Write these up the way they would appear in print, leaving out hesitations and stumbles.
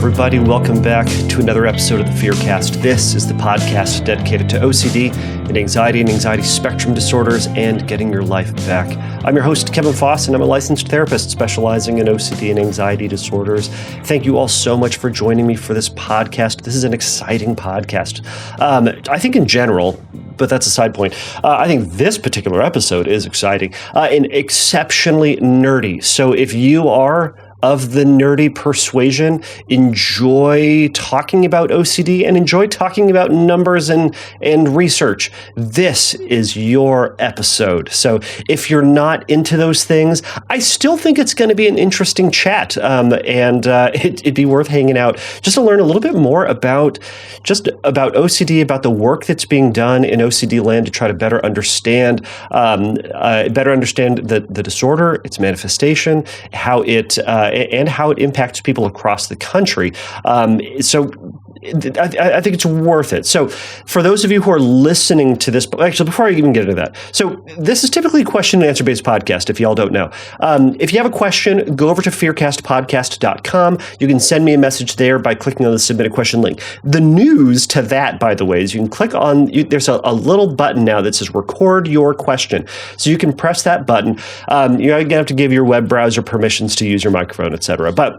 everybody. Welcome back to another episode of the Fearcast. This is the podcast dedicated to OCD and anxiety spectrum disorders and getting your life back. I'm your host, Kevin Foss, and I'm a licensed therapist specializing in OCD and anxiety disorders. Thank you all so much for joining me for this podcast. This is an exciting podcast. I think in general, but that's a side point. I think this particular episode is exciting and exceptionally nerdy. So if you are of the nerdy persuasion, enjoy talking about OCD and enjoy talking about numbers and research, this is your episode. So if you're not into those things, I still think it's going to be an interesting chat, and it'd be worth hanging out just to learn a little bit more about OCD, about the work that's being done in OCD land to try to better understand the disorder, its manifestation, how it impacts people across the country. So I think it's worth it. So for those of you who are listening to this, actually, before I even get into that, so this is typically a question and answer based podcast, if y'all don't know. If you have a question, go over to fearcastpodcast.com. You can send me a message there by clicking on the submit a question link. The news to that, by the way, is you can click on, there's a little button now that says record your question. So you can press that button. You're going to have to give your web browser permissions to use your microphone, etc. But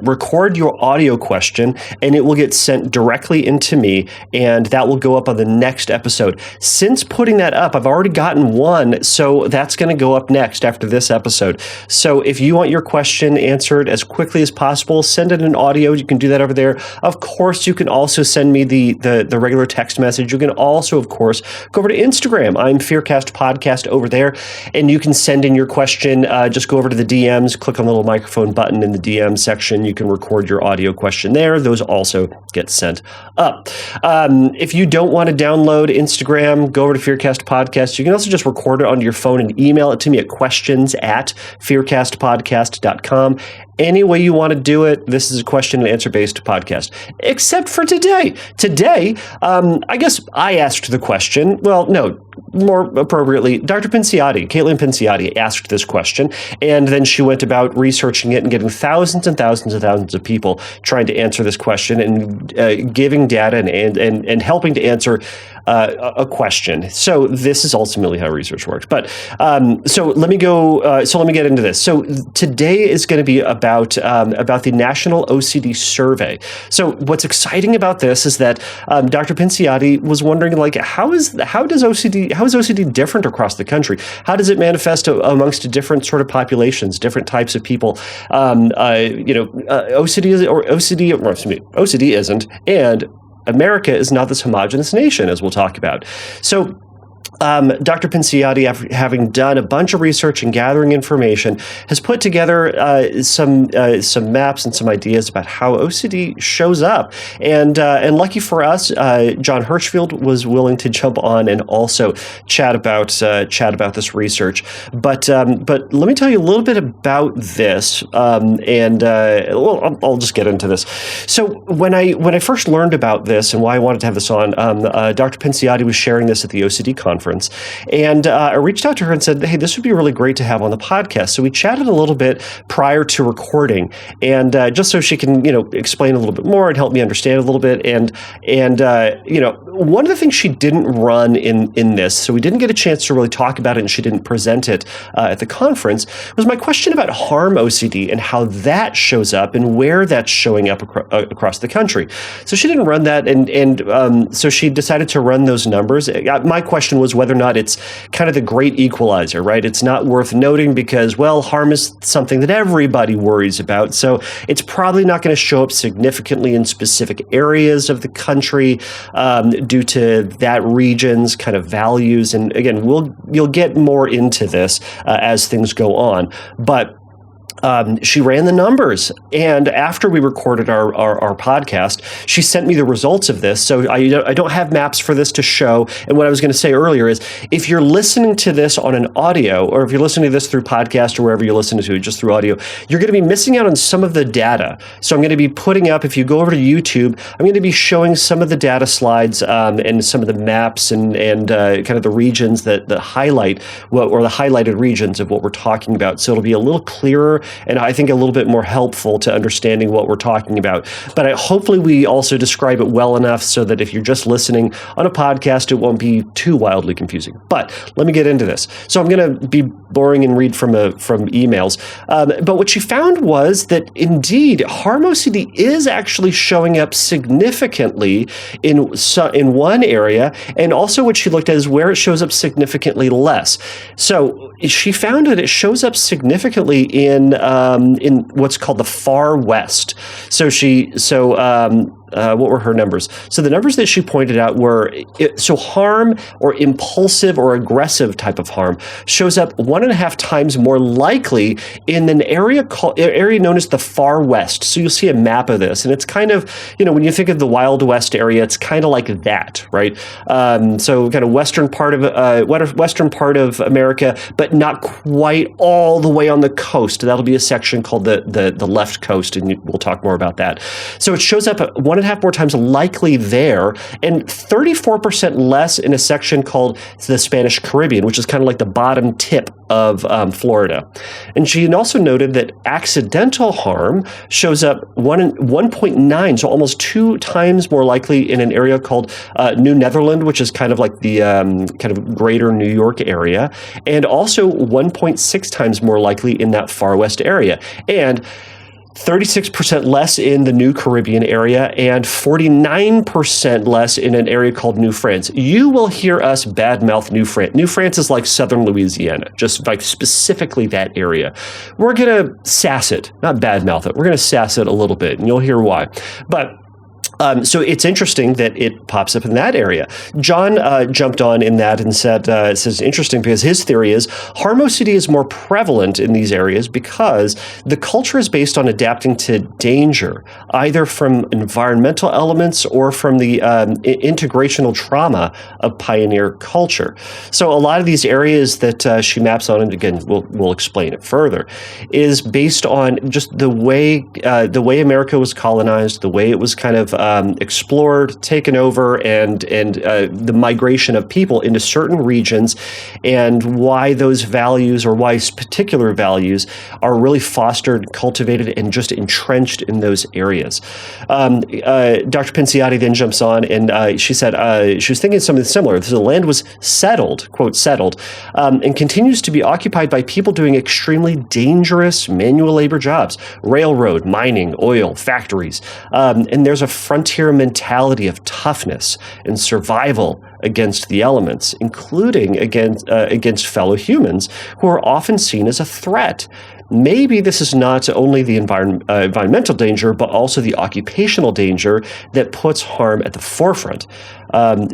record your audio question and it will get sent directly into me, and that will go up on the next episode. Since putting that up, I've already gotten one, so that's going to go up next after this episode. So if you want your question answered as quickly as possible, send it in audio. You can do that over there. Of course, you can also send me the regular text message. You can also, of course, go over to Instagram. I'm Fearcast Podcast over there, and you can send in your question. Just go over to the DMs, click on the little microphone button in the DM section. You can record your audio question there. Those also get sent up. If you don't want to download Instagram, go over to Fearcast Podcast. You can also just record it onto your phone and email it to me at questions@fearcastpodcast.com. Any way you want to do it, this is a question and answer based podcast. Except for today. Today, I guess I asked the question. Well, no, more appropriately, Dr. Pinciotti, Caitlin Pinciotti, asked this question, and then she went about researching it and getting thousands and thousands and thousands of people trying to answer this question and giving data and helping to answer a question. So this is ultimately how research works. But so let me get into this. So today is going to be about the National OCD Survey. So what's exciting about this is that Dr. Pinciotti was wondering, like, how is OCD different across the country? How does it manifest amongst different sort of populations, different types of people? OCD isn't, and America is not this homogenous nation, as we'll talk about. So Dr. Pinciotti, after having done a bunch of research and gathering information, has put together some maps and some ideas about how OCD shows up. And lucky for us, Jon Hershfield was willing to jump on and also chat about this research. But let me tell you a little bit about this, I'll just get into this. So when I first learned about this and why I wanted to have this on, Dr. Pinciotti was sharing this at the OCD conference. And I reached out to her and said, hey, this would be really great to have on the podcast. So we chatted a little bit prior to recording, and just so she can, explain a little bit more and help me understand a little bit. And one of the things she didn't run in this, so we didn't get a chance to really talk about it, and she didn't present it at the conference, was my question about harm OCD and how that shows up and where that's showing up across the country. So she didn't run that, and so she decided to run those numbers. My question was whether or not it's kind of the great equalizer, right? It's not worth noting because, well, harm is something that everybody worries about. So it's probably not going to show up significantly in specific areas of the country due to that region's kind of values. And again, you'll get more into this as things go on. But she ran the numbers, and after we recorded our podcast, she sent me the results of this. So I don't have maps for this to show. And what I was going to say earlier is, if you're listening to this on an audio, or if you're listening to this through podcast or wherever you're listening to it just through audio, you're going to be missing out on some of the data. So I'm going to be putting up, if you go over to YouTube, I'm going to be showing some of the data slides and some of the maps and kind of the regions that highlight or the highlighted regions of what we're talking about. So it'll be a little clearer and I think a little bit more helpful to understanding what we're talking about. But hopefully we also describe it well enough so that if you're just listening on a podcast, it won't be too wildly confusing. But let me get into this. So I'm going to be boring and read from emails. But what she found was that indeed harm OCD is actually showing up significantly in one area, and also what she looked at is where it shows up significantly less. So she found that it shows up significantly in what's called the far west. What were her numbers? So the numbers that she pointed out were, harm or impulsive or aggressive type of harm shows up 1.5 times more likely in an area known as the far west. So you'll see a map of this, and it's kind of, when you think of the Wild West area, it's kind of like that, right? So kind of western part of America, but not quite all the way on the coast. That'll be a section called the left coast, and we'll talk more about that. So it shows up 1.5 more times likely there, and 34% less in a section called the Spanish Caribbean, which is kind of like the bottom tip of Florida. And she also noted that accidental harm shows up 1.9, so almost 2 times more likely in an area called New Netherland, which is kind of like the kind of greater New York area, and also 1.6 times more likely in that far west area. And 36% less in the New Caribbean area, and 49% less in an area called New France. You will hear us badmouth New France. New France is like southern Louisiana, just like specifically that area. We're going to sass it, not badmouth it. We're going to sass it a little bit, and you'll hear why. But so it's interesting that it pops up in that area. Jon jumped on in that and said, it's interesting because his theory is harm OCD is more prevalent in these areas because the culture is based on adapting to danger, either from environmental elements or from the integrational trauma of pioneer culture. So a lot of these areas that she maps on, and again, we'll explain it further, is based on just the way America was colonized, the way it was kind of explored, taken over, and the migration of people into certain regions, and why those values, or why particular values, are really fostered, cultivated, and just entrenched in those areas. Dr. Pinciotti then jumps on, and she said she was thinking something similar. The land was settled, quote, settled, and continues to be occupied by people doing extremely dangerous manual labor jobs, railroad, mining, oil, factories, and there's a frontier mentality of toughness and survival against the elements, including against fellow humans who are often seen as a threat. Maybe this is not only the environmental danger, but also the occupational danger that puts harm at the forefront.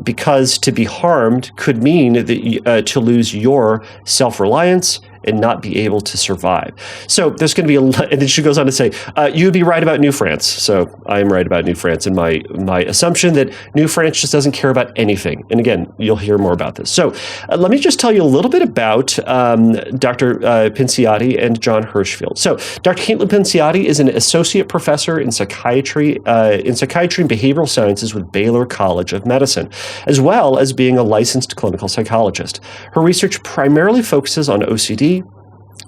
Because to be harmed could mean that to lose your self-reliance and not be able to survive. So there's going to be and then she goes on to say, you'd be right about New France. So I am right about New France in my assumption that New France just doesn't care about anything. And again, you'll hear more about this. So let me just tell you a little bit about Dr. Pinciotti and Jon Hershfield. So Dr. Caitlin Pinciotti is an associate professor in psychiatry and behavioral sciences with Baylor College of Medicine, as well as being a licensed clinical psychologist. Her research primarily focuses on OCD,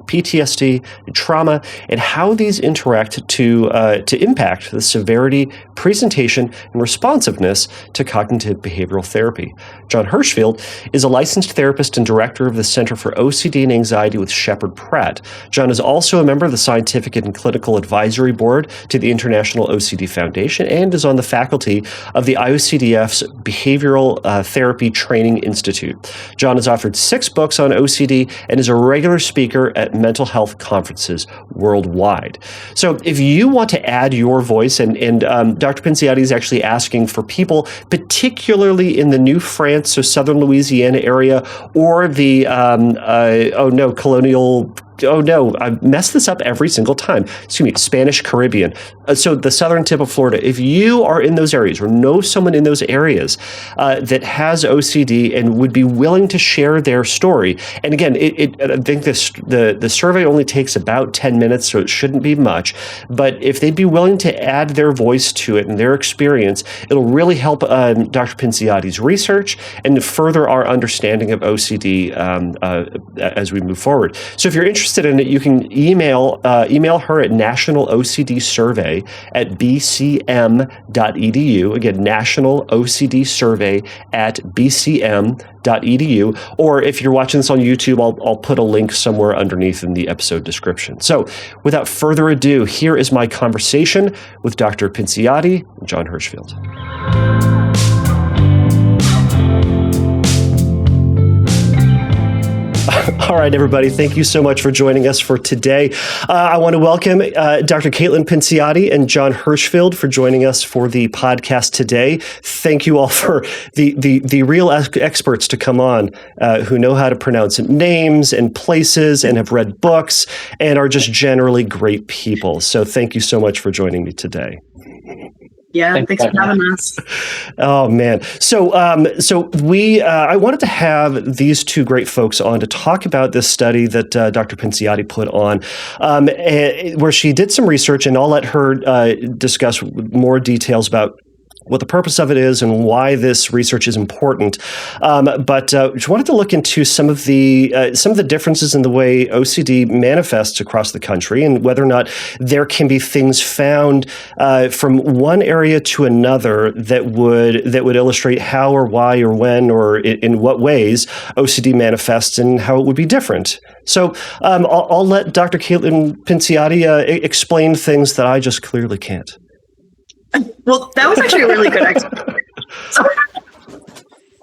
PTSD, trauma, and how these interact to impact the severity, presentation, and responsiveness to cognitive behavioral therapy. Jon Hershfield is a licensed therapist and director of the Center for OCD and Anxiety with Sheppard Pratt. Jon is also a member of the Scientific and Clinical Advisory Board to the International OCD Foundation and is on the faculty of the IOCDF's Behavioral Therapy Training Institute. Jon has authored 6 books on OCD and is a regular speaker at mental health conferences worldwide. So if you want to add your voice, and Dr. Pinciotti is actually asking for people, particularly in the New France, so southern Louisiana area, or the, I mess this up every single time. Spanish Caribbean. So the southern tip of Florida. If you are in those areas or know someone in those areas that has OCD and would be willing to share their story, and again, I think the survey only takes about 10 minutes, so it shouldn't be much. But if they'd be willing to add their voice to it and their experience, it'll really help Dr. Pinciotti's research and further our understanding of OCD as we move forward. So if you're interested interested in it, you can email her at National OCD Survey at bcm.edu. Again, National OCD Survey at bcm.edu. Or if you're watching this on YouTube, I'll put a link somewhere underneath in the episode description. So without further ado, here is my conversation with Dr. Pinciotti and Jon Hershfield. All right, everybody. Thank you so much for joining us for today. I want to welcome Dr. Caitlin Pinciotti and Jon Hershfield for joining us for the podcast today. Thank you all for the real experts to come on who know how to pronounce names and places and have read books and are just generally great people. So thank you so much for joining me today. Yeah, thanks for having us. Oh man, so I wanted to have these two great folks on to talk about this study that Dr. Pinciotti put on, where she did some research, and I'll let her discuss more details about what the purpose of it is and why this research is important. But she wanted to look into some of the differences in the way OCD manifests across the country, and whether or not there can be things found from one area to another that would illustrate how or why or when or in what ways OCD manifests and how it would be different. So I'll let Dr. Caitlin Pinciotti explain things that I just clearly can't. Well, that was actually a really good explanation.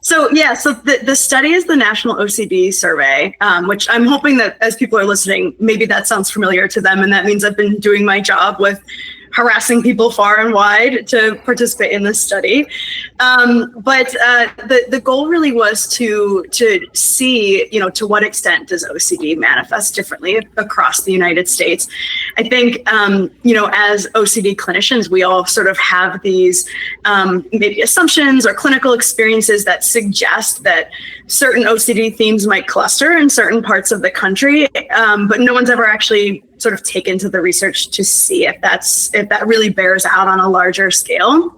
So the study is the National OCD Survey, which I'm hoping that as people are listening, maybe that sounds familiar to them. And that means I've been doing my job with harassing people far and wide to participate in this study. But the goal really was to see, to what extent does OCD manifest differently across the United States. I think, as OCD clinicians, we all sort of have these maybe assumptions or clinical experiences that suggest that certain OCD themes might cluster in certain parts of the country, but no one's ever actually sort of taken to the research to see if that really bears out on a larger scale.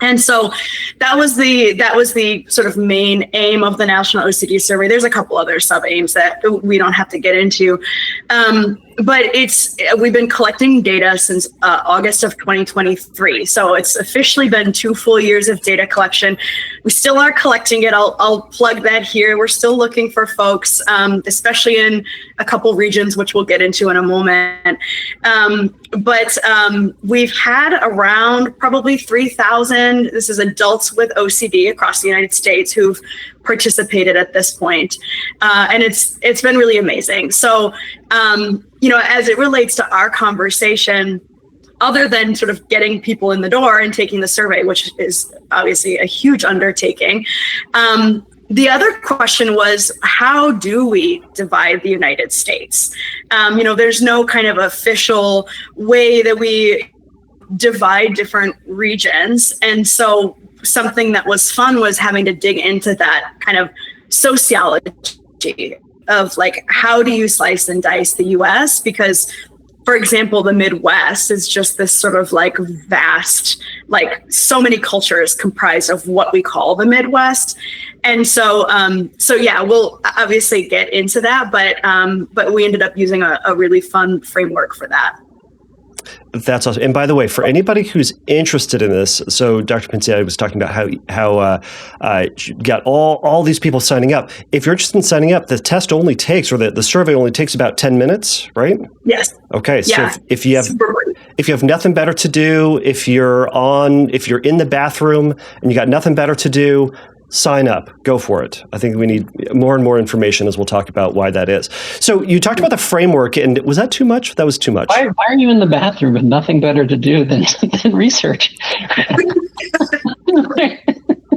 And so that was the sort of main aim of the National OCD Survey. There's a couple other sub-aims that we don't have to get into. But we've been collecting data since August of 2023. So it's officially been 2 full years of data collection. We still are collecting it. I'll plug that here. We're still looking for folks, especially in a couple regions, which we'll get into in a moment. But we've had around probably 3,000, this is adults with OCD across the United States who've participated at this point. And it's been really amazing. So, as it relates to our conversation, other than sort of getting people in the door and taking the survey, which is obviously a huge undertaking, the other question was, how do we divide the United States? There's no kind of official way that we divide different regions. And so something that was fun was having to dig into that kind of sociology of like, how do you slice and dice the US? Because, for example, the Midwest is just this sort of like vast, like so many cultures comprised of what we call the Midwest. And so we'll obviously get into that, but we ended up using a really fun framework for that. That's awesome. And by the way, for anybody who's interested in this, so Dr. Pinciotti was talking about how you got all these people signing up. If you're interested in signing up, the test only takes, or the survey only takes about 10 minutes, right? Yes. Okay. Yeah. So if you have nothing better to do, if you're in the bathroom and you got nothing better to do, sign up. Go for it. I think we need more and more information, as we'll talk about why that is. So you talked about the framework, and was that too much? That was too much. Why are you in the bathroom with nothing better to do than research?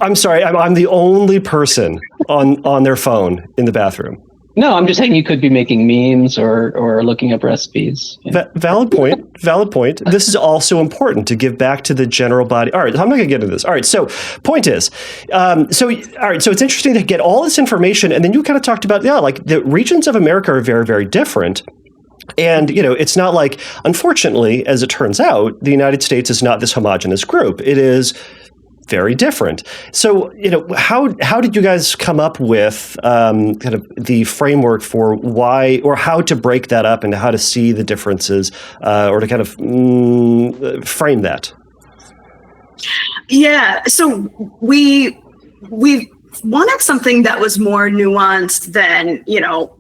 I'm sorry. I'm the only person on their phone in the bathroom. No, I'm just saying you could be making memes or looking up recipes. Yeah. Valid point. This is also important to give back to the general body. All right, I'm not going to get into this. All right, so point is, so it's interesting to get all this information, and then you kind of talked about, like the regions of America are very, very different. And, it's not like, unfortunately, as it turns out, the United States is not this homogenous group. It is very different. So, how did you guys come up with kind of the framework for why or how to break that up and how to see the differences or to kind of frame that? Yeah, so we wanted something that was more nuanced than,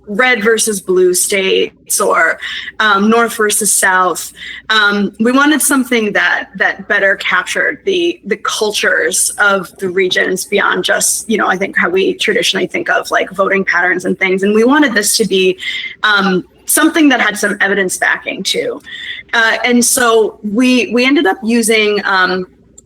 red versus blue states or north versus south. We wanted something that better captured the cultures of the regions beyond just, I think how we traditionally think of like voting patterns and things. And we wanted this to be something that had some evidence backing too. And so we ended up using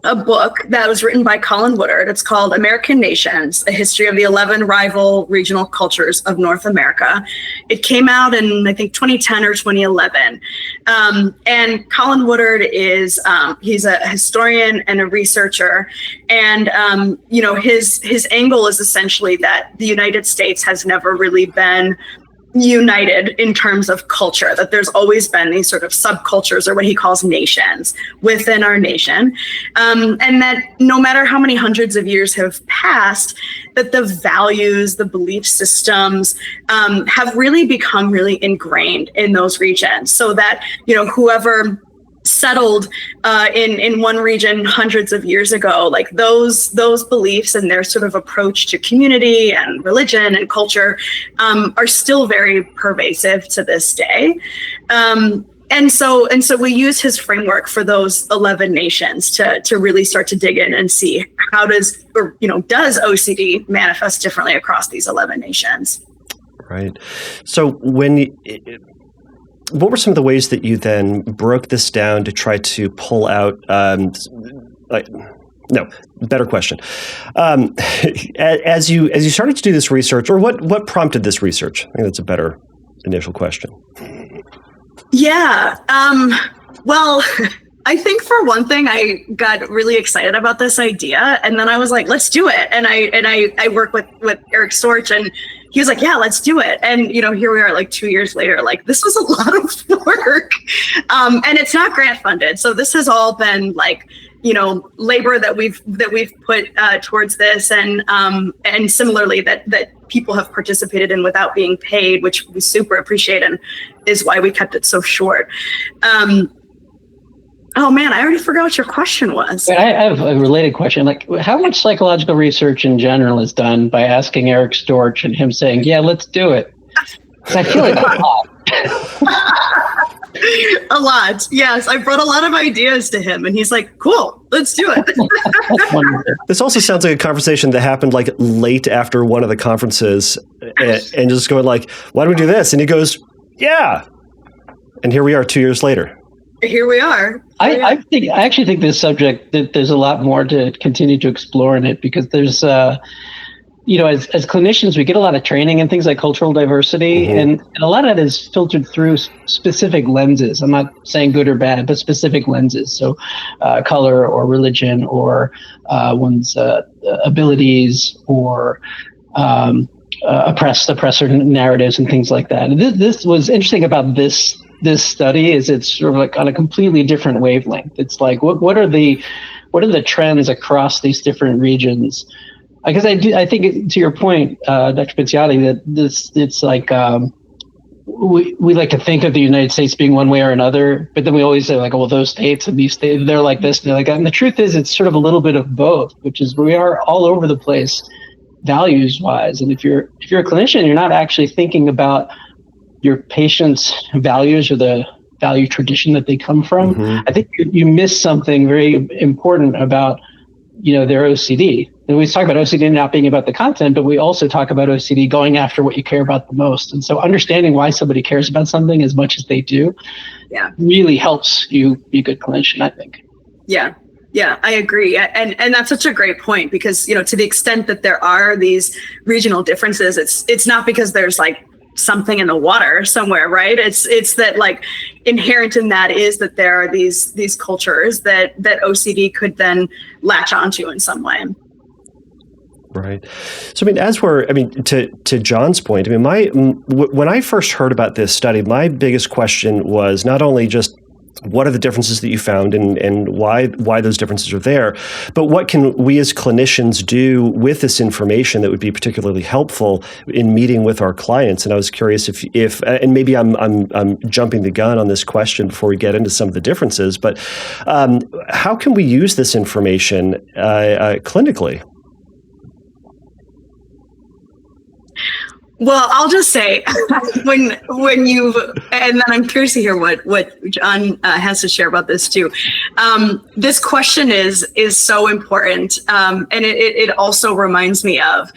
a book that was written by Colin Woodard. It's called American Nations, A History of the 11 Rival Regional Cultures of North America. It came out in, I think, 2010 or 2011. And Colin Woodard is, he's a historian and a researcher. And, his angle is essentially that the United States has never really been united in terms of culture, that there's always been these sort of subcultures or what he calls nations within our nation. And that no matter how many hundreds of years have passed, that the values, the belief systems have really become really ingrained in those regions so that, whoever settled in one region hundreds of years ago, like those beliefs and their sort of approach to community and religion and culture are still very pervasive to this day. And so we use his framework for those 11 nations to really start to dig in and see how does OCD manifest differently across these 11 nations. Right. So what were some of the ways that you then broke this down to try to pull out? Better question. As you started to do this research, or what prompted this research? I think that's a better initial question. Yeah. Well, I think for one thing, I got really excited about this idea, and then I was like, "Let's do it." And I work with Eric Storch, and he was like, "Yeah, let's do it." And here we are, like 2 years later. Like this was a lot of work, and it's not grant funded. So this has all been like labor that we've put towards this, and similarly that people have participated in without being paid, which we super appreciate, and is why we kept it so short. Oh man, I already forgot what your question was. I have a related question. Like, how much psychological research in general is done by asking Eric Storch and him saying, "Yeah, let's do it"? I feel like a lot. A lot, yes. I brought a lot of ideas to him, and he's like, "Cool, let's do it." That's wonderful. This also sounds like a conversation that happened like late after one of the conferences, and just going like, "Why don't we do this?" And he goes, "Yeah," and here we are 2 years later. Here we are. I actually think this subject, that there's a lot more to continue to explore in it, because there's, as clinicians, we get a lot of training in things like cultural diversity, and a lot of that is filtered through specific lenses. I'm not saying good or bad, but specific lenses. So color or religion or one's abilities or oppressor narratives and things like that. And this was interesting about this study is it's sort of like on a completely different wavelength. It's like what are the trends across these different regions? Because I think to your point, Dr. Pinciotti, that it's like we like to think of the United States being one way or another, but then we always say like, well, those states and these states, they're like this, and they're like that. And the truth is, it's sort of a little bit of both, which is we are all over the place, values wise. And if you're a clinician, you're not actually thinking about your patient's values or the value tradition that they come from. I think you miss something very important about, their OCD. And we talk about OCD not being about the content, but we also talk about OCD going after what you care about the most. And so understanding why somebody cares about something as much as they do really helps you be a good clinician, I think. Yeah, I agree. And that's such a great point, because, to the extent that there are these regional differences, it's not because there's like something in the water somewhere, right? It's that like inherent in that is that there are these cultures that OCD could then latch onto in some way. Right. So, to Jon's point, when I first heard about this study, my biggest question was not only just what are the differences that you found and why those differences are there. But what can we as clinicians do with this information that would be particularly helpful in meeting with our clients? And I was curious if and maybe I'm jumping the gun on this question before we get into some of the differences, but how can we use this information clinically? Well, I'll just say when you, and then I'm curious to hear what Jon has to share about this too. This question is so important, and it also reminds me of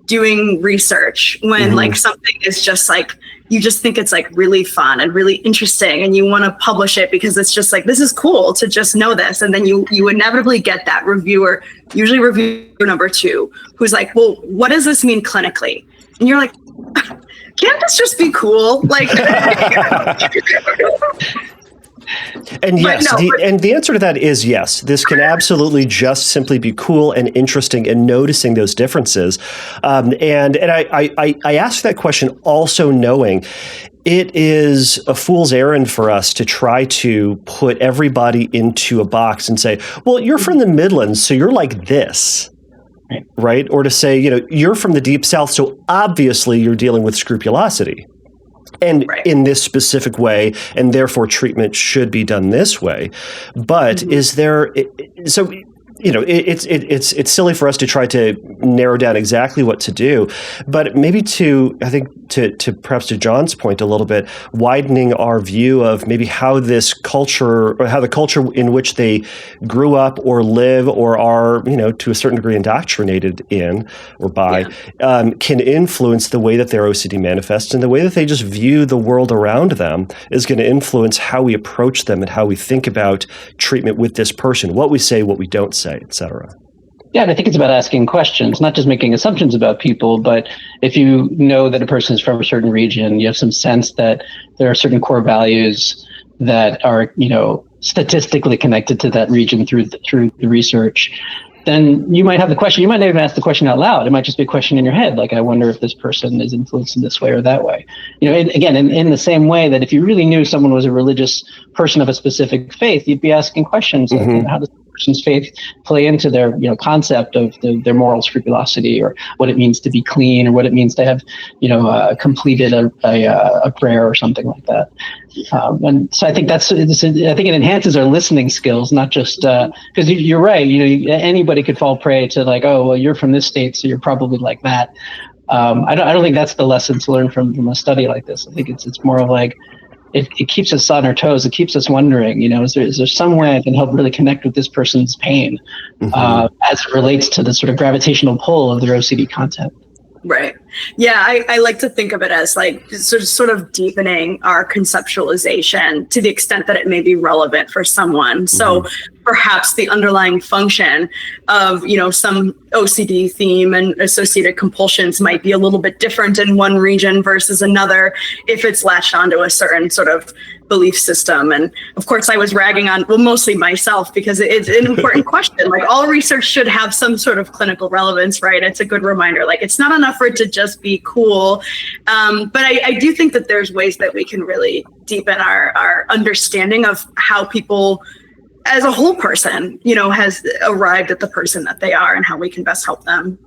doing research when like something is just like, you just think it's like really fun and really interesting and you want to publish it because it's just like, this is cool to just know this. And then you inevitably get that reviewer, usually reviewer number 2, who's like, well, what does this mean clinically? And you're like, can't this just be cool? Like, and yes, the answer to that is yes. This can absolutely just simply be cool and interesting and noticing those differences. And I ask that question also knowing it is a fool's errand for us to try to put everybody into a box and say, well, you're from the Midlands, so you're like this. Right? Or to say, you're from the Deep South, so obviously you're dealing with scrupulosity. And in this specific way, and therefore treatment should be done this way. But is there, so, it's silly for us to try to narrow down exactly what to do, but maybe to perhaps to Jon's point a little bit, widening our view of maybe how this culture or how the culture in which they grew up or live or are, to a certain degree indoctrinated in or by, can influence the way that their OCD manifests, and the way that they just view the world around them is going to influence how we approach them and how we think about treatment with this person, what we say, what we don't say, etc. Yeah, and I think it's about asking questions, not just making assumptions about people, but if you know that a person is from a certain region, you have some sense that there are certain core values that are, statistically connected to that region through the research, then you might have the question. You might not even ask the question out loud. It might just be a question in your head, like, I wonder if this person is influenced in this way or that way. Again, in the same way that if you really knew someone was a religious person of a specific faith, you'd be asking questions like, how does person's faith play into their concept of their moral scrupulosity, or what it means to be clean, or what it means to have completed a prayer or something like that. And so I think I think it enhances our listening skills, not just because you're right. Anybody could fall prey to like, oh, well, you're from this state, so you're probably like that. I don't think that's the lesson to learn from a study like this. I think it's more of like, it keeps us on our toes. It keeps us wondering, is there some way I can help really connect with this person's pain as it relates to the sort of gravitational pull of their OCD content? Right. Yeah, I like to think of it as like sort of deepening our conceptualization to the extent that it may be relevant for someone. So perhaps the underlying function of, some OCD theme and associated compulsions might be a little bit different in one region versus another if it's latched onto a certain sort of belief system. And of course, I was ragging on, mostly myself, because it's an important question. Like, all research should have some sort of clinical relevance, right? It's a good reminder. Like, it's not enough for it to just be cool. But I do think that there's ways that we can really deepen our understanding of how people as a whole person, has arrived at the person that they are and how we can best help them.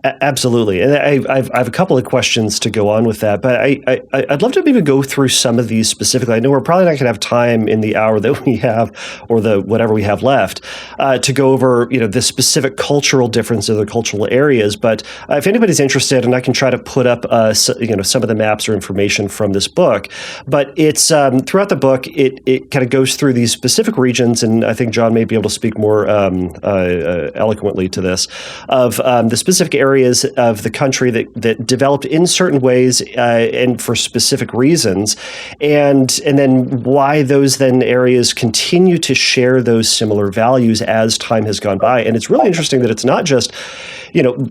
Absolutely. And I have a couple of questions to go on with that, but I'd love to maybe go through some of these specifically. I know we're probably not going to have time in the hour that we have, or the whatever we have left, to go over the specific cultural differences of the cultural areas. But if anybody's interested, and I can try to put up some of the maps or information from this book. But it's throughout the book, it kind of goes through these specific regions, and I think Jon may be able to speak more eloquently to this, of the specific areas of the country that developed in certain ways and for specific reasons, and then why those areas continue to share those similar values as time has gone by. And it's really interesting that it's not just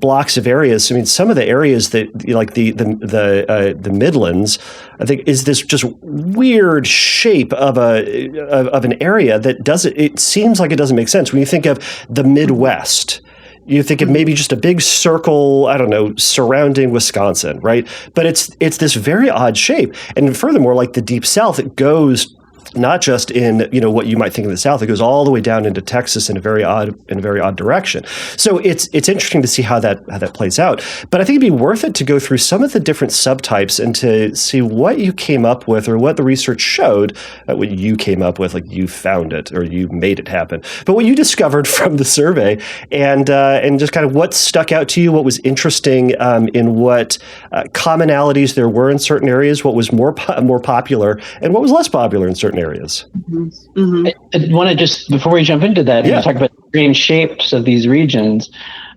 blocks of areas. I mean, some of the areas that like the Midlands, I think, is this just weird shape of an area that it seems like it doesn't make sense when you think of the Midwest. You think of maybe just a big circle, I don't know, surrounding Wisconsin, right? But it's this very odd shape. And furthermore, like the Deep South, it goes not just in what you might think of the South. It goes all the way down into Texas in a very odd direction. So it's interesting to see how that plays out. But I think it'd be worth it to go through some of the different subtypes and to see what you came up with, or what the research showed, what you came up with, like you found it or you made it happen. But what you discovered from the survey, and just kind of what stuck out to you, what was interesting in what commonalities there were in certain areas, what was more popular, and what was less popular in certain areas. Mm-hmm. I want to just, before we jump into that, talk about the strange shapes of these regions,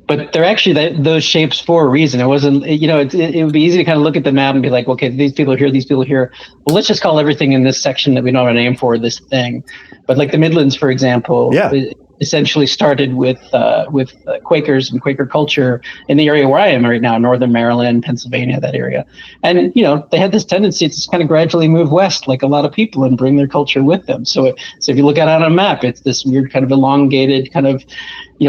but they're actually those shapes for a reason. It wasn't, it would be easy to kind of look at the map and be like, okay, these people are here, these people are here. Well, let's just call everything in this section that we don't have a name for this thing. But like the Midlands, for example, essentially started with Quakers and Quaker culture in the area where I am right now, Northern Maryland, Pennsylvania, that area. And, they had this tendency to just kind of gradually move west, like a lot of people, and bring their culture with them. So if you look at it on a map, it's this weird kind of elongated kind of,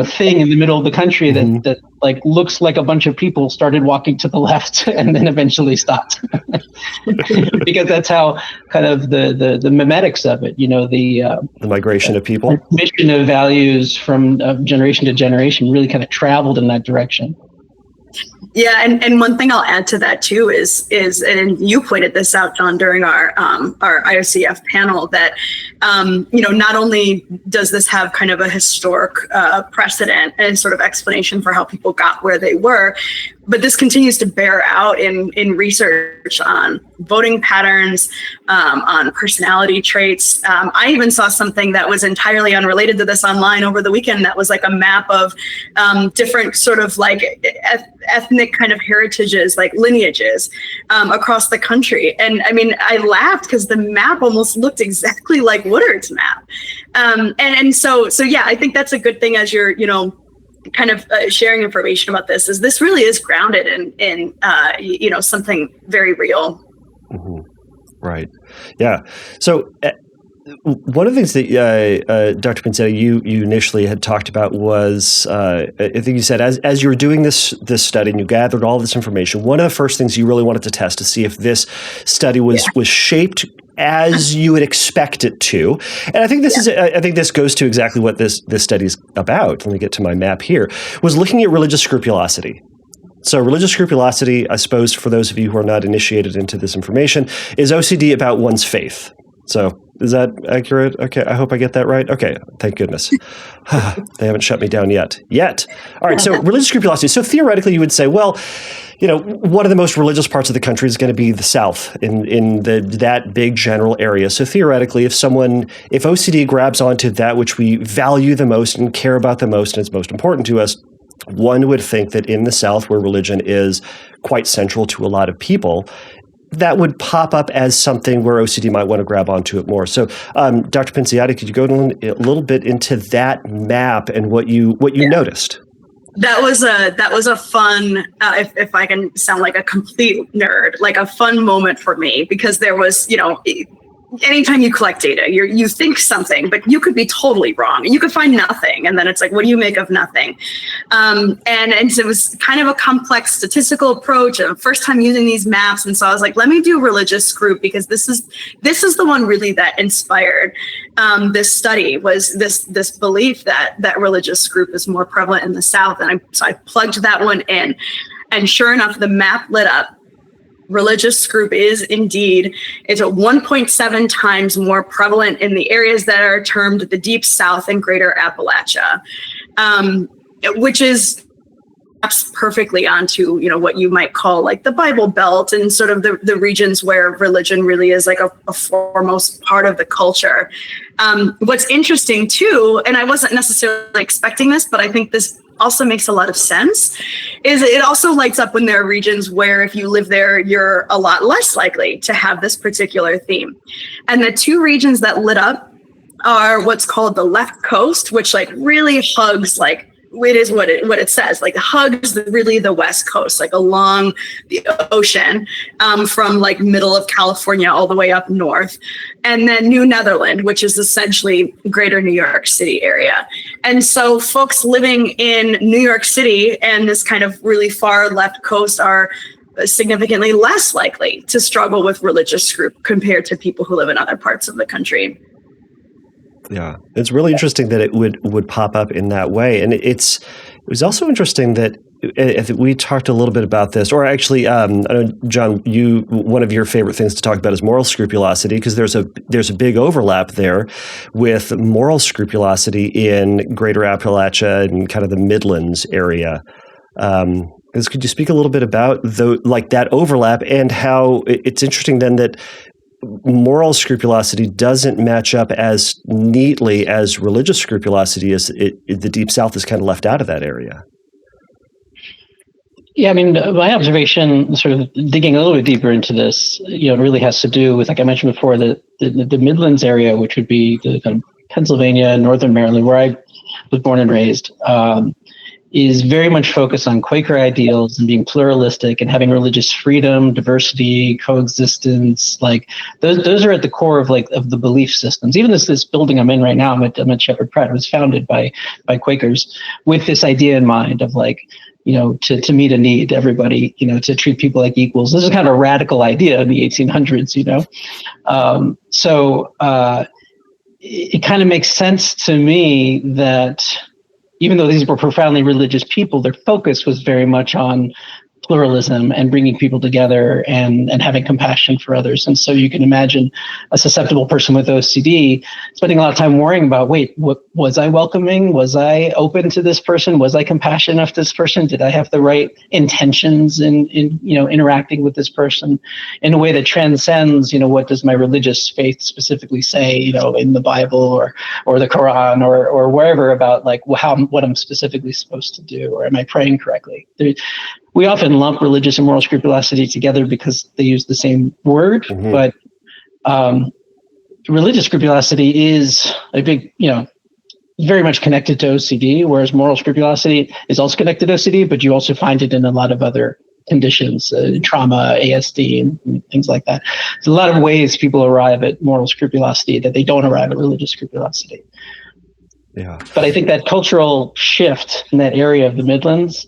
thing in the middle of the country that like looks like a bunch of people started walking to the left and then eventually stopped. Because that's how kind of the memetics of it, the migration of people, transmission of values from generation to generation really kind of traveled in that direction. Yeah, and one thing I'll add to that too is and you pointed this out, Jon, during our IOCF panel, that not only does this have kind of a historic precedent and sort of explanation for how people got where they were, but this continues to bear out in research on voting patterns, on personality traits. I even saw something that was entirely unrelated to this online over the weekend that was like a map of different sort of like ethnic kind of heritages, like lineages across the country. And I mean, I laughed because the map almost looked exactly like Woodard's map. And so yeah, I think that's a good thing as you're, kind of sharing information about this, is this really is grounded in something very real. Mm-hmm. Right. Yeah. So one of the things that Dr. Pinciotti, you initially had talked about was, I think you said, as you were doing this study and you gathered all this information, one of the first things you really wanted to test to see if this study was shaped as you would expect it to. And I think this goes to exactly what this study is about. Let me get to my map here. Was looking at religious scrupulosity. So religious scrupulosity, I suppose, for those of you who are not initiated into this information, is OCD about one's faith. So is that accurate? Okay, I hope I get that right. Okay, thank goodness. They haven't shut me down yet. All right, so religious scrupulosity. So theoretically, you would say, well, one of the most religious parts of the country is going to be the South in that big general area. So theoretically, if OCD grabs onto that which we value the most and care about the most and is most important to us, one would think that in the South, where religion is quite central to a lot of people, that would pop up as something where OCD might want to grab onto it more. So, Dr. Pinciotti, could you go a little bit into that map and what you noticed? That was a fun, if I can sound like a complete nerd, like a fun moment for me, because there was, anytime you collect data, you think something, but you could be totally wrong. You could find nothing. And then it's like, what do you make of nothing? And it was kind of a complex statistical approach, and first time using these maps. And so I was like, let me do religious group, because this is the one really that inspired this study, was this belief that religious group is more prevalent in the South. And so I plugged that one in, and sure enough, the map lit up. Religious group is indeed, it's a 1.7 times more prevalent in the areas that are termed the Deep South and Greater Appalachia, which is perfectly onto, what you might call like the Bible Belt and sort of the regions where religion really is like a foremost part of the culture. What's interesting too, and I wasn't necessarily expecting this, but I think this also makes a lot of sense, is it also lights up when there are regions where if you live there, you're a lot less likely to have this particular theme. And the two regions that lit up are what's called the left coast, which like really hugs, like it is what it says, like hugs really the West Coast, like along the ocean, from like middle of California all the way up north. And then New Netherland, which is essentially greater New York City area. And so folks living in New York City and this kind of really far left coast are significantly less likely to struggle with religious group compared to people who live in other parts of the country. Yeah, it's really interesting that it would pop up in that way, and it was also interesting that we talked a little bit about this, or actually, I know, Jon, one of your favorite things to talk about is moral scrupulosity, because there's a big overlap there with moral scrupulosity in Greater Appalachia and kind of the Midlands area. Could you speak a little bit about that overlap, and how it's interesting then that moral scrupulosity doesn't match up as neatly as religious scrupulosity, as the Deep South is kind of left out of that area? Yeah, I mean, my observation, sort of digging a little bit deeper into this, really has to do with, like I mentioned before, the Midlands area, which would be the kind of Pennsylvania, Northern Maryland, where I was born and raised, is very much focused on Quaker ideals and being pluralistic and having religious freedom, diversity, coexistence. Like those are at the core of the belief systems. Even this building I'm in right now, I'm at Shepherd Pratt, was founded by Quakers with this idea in mind of to meet a need, everybody, to treat people like equals. This is kind of a radical idea in the 1800s, So it kind of makes sense to me that even though these were profoundly religious people, their focus was very much on pluralism and bringing people together and having compassion for others. And so you can imagine a susceptible person with OCD spending a lot of time worrying about, what was I welcoming? Was I open to this person? Was I compassionate enough to this person? Did I have the right intentions in interacting with this person in a way that transcends, what does my religious faith specifically say, in the Bible or the Quran or wherever about what I'm specifically supposed to do, or am I praying correctly? We often lump religious and moral scrupulosity together because they use the same word, but religious scrupulosity is a big, very much connected to OCD, whereas moral scrupulosity is also connected to OCD, but you also find it in a lot of other conditions, trauma, ASD, and things like that. There's a lot of ways people arrive at moral scrupulosity that they don't arrive at religious scrupulosity. Yeah. But I think that cultural shift in that area of the Midlands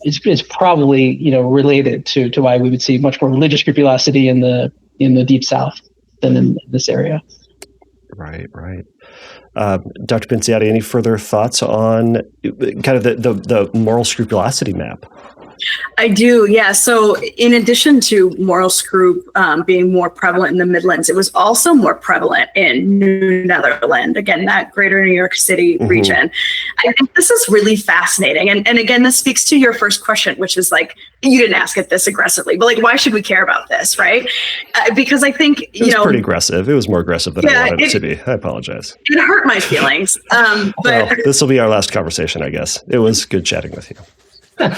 is probably related to why we would see much more religious scrupulosity in the Deep South than in this area. Right. Dr. Pinciotti, any further thoughts on kind of the moral scrupulosity map? I do, yeah. So in addition to moral scrup being more prevalent in the Midlands, it was also more prevalent in New Netherland, again, that greater New York City region. I think this is really fascinating. And again, this speaks to your first question, which is you didn't ask it this aggressively, but why should we care about this, right? Because I think, it was pretty aggressive. It was more aggressive than I wanted it to be. I apologize. It hurt my feelings. But well, this will be our last conversation, I guess. It was good chatting with you. But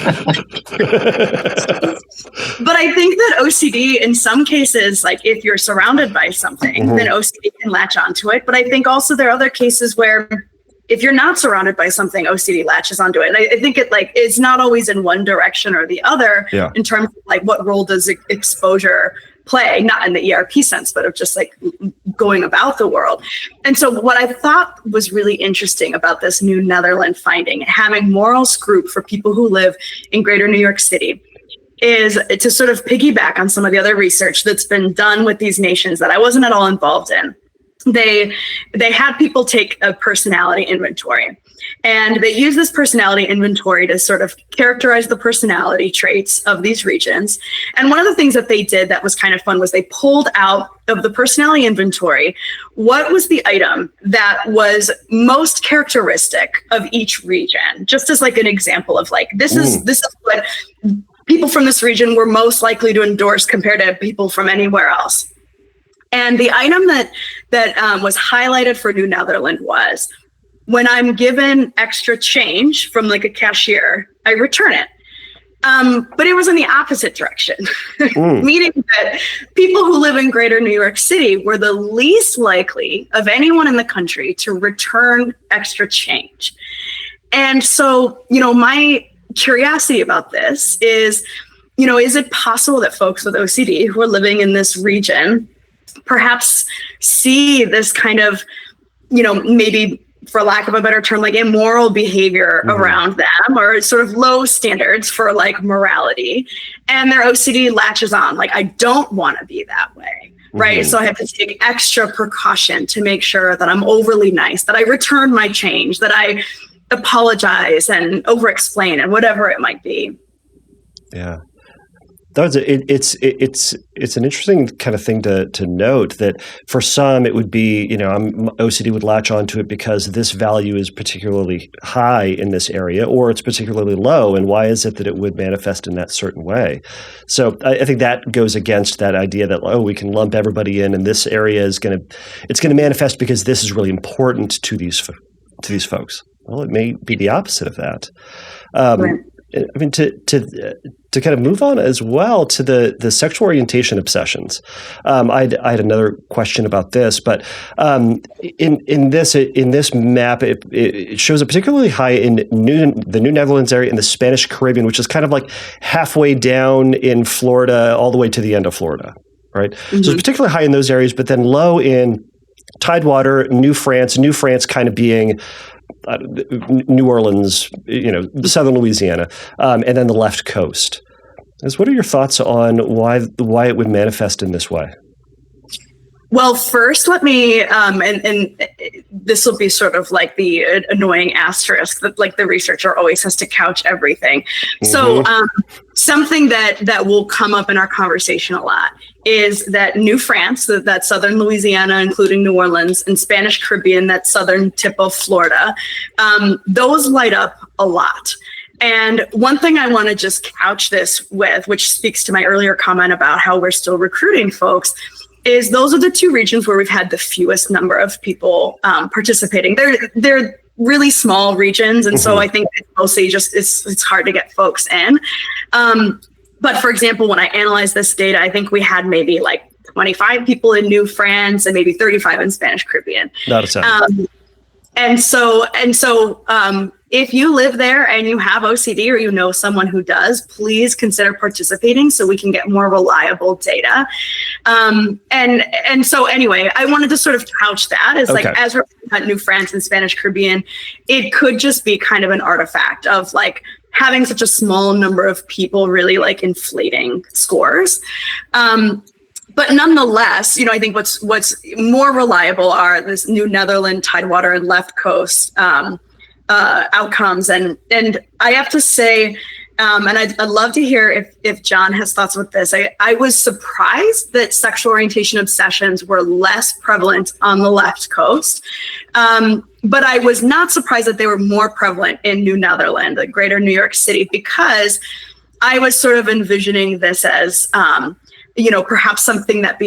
I think that OCD, in some cases, if you're surrounded by something, then OCD can latch onto it. But I think also there are other cases where if you're not surrounded by something, OCD latches onto it. And I think it's not always in one direction or the other in terms of what role does exposure play, not in the ERP sense, but of just going about the world. And so what I thought was really interesting about this New Netherland finding, having moral scrup for people who live in greater New York City, is to sort of piggyback on some of the other research that's been done with these nations that I wasn't at all involved in. They had people take a personality inventory. And they use this personality inventory to sort of characterize the personality traits of these regions. And one of the things that they did that was kind of fun was they pulled out of the personality inventory what was the item that was most characteristic of each region, just as an example of this is what people from this region were most likely to endorse compared to people from anywhere else. And the item that was highlighted for New Netherland was, when I'm given extra change from a cashier, I return it. But it was in the opposite direction, meaning that people who live in greater New York City were the least likely of anyone in the country to return extra change. And so, my curiosity about this is, is it possible that folks with OCD who are living in this region perhaps see this kind of, maybe for lack of a better term, like immoral behavior around them, or sort of low standards for like morality, and their OCD latches on, like, I don't want to be that way. Right. So I have to take extra precaution to make sure that I'm overly nice, that I return my change, that I apologize and over-explain and whatever it might be. Yeah. It's an interesting kind of thing to note, that for some it would be, OCD would latch onto it because this value is particularly high in this area, or it's particularly low, and why is it that it would manifest in that certain way? So I think that goes against that idea that, we can lump everybody in, and this area is going to manifest because this is really important to these folks. Well, it may be the opposite of that. Right. I mean, to kind of move on as well to the sexual orientation obsessions. I had another question about this, but in this map, it shows it particularly high in the New Netherlands area, in the Spanish Caribbean, which is kind of like halfway down in Florida, all the way to the end of Florida, right? So it's particularly high in those areas, but then low in Tidewater, New France kind of being New Orleans, southern Louisiana, and then the left coast. What are your thoughts on why it would manifest in this way? Well, first, let me, and this will be sort of like the annoying asterisk that like the researcher always has to couch everything. So something that will come up in our conversation a lot is that New France, that southern Louisiana, including New Orleans, and Spanish Caribbean, that southern tip of Florida, those light up a lot. And one thing I want to just couch this with, which speaks to my earlier comment about how we're still recruiting folks, is those are the two regions where we've had the fewest number of people participating. They're really small regions, and so I think it's mostly just it's hard to get folks in. But for example, when I analyzed this data, I think we had maybe like 25 people in New France and maybe 35 in Spanish Caribbean. Not a ton. And so if you live there and you have OCD, or you know someone who does, please consider participating so we can get more reliable data. And so anyway, I wanted to sort of couch that as like, as we're at New France and Spanish Caribbean, it could just be kind of an artifact of like having such a small number of people really like inflating scores. But nonetheless, I think what's more reliable are this New Netherlands, Tidewater, and left coast outcomes. And I have to say, and I'd love to hear if Jon has thoughts with this. I was surprised that sexual orientation obsessions were less prevalent on the left coast. But I was not surprised that they were more prevalent in New Netherlands, the greater New York City, because I was sort of envisioning this as, perhaps something that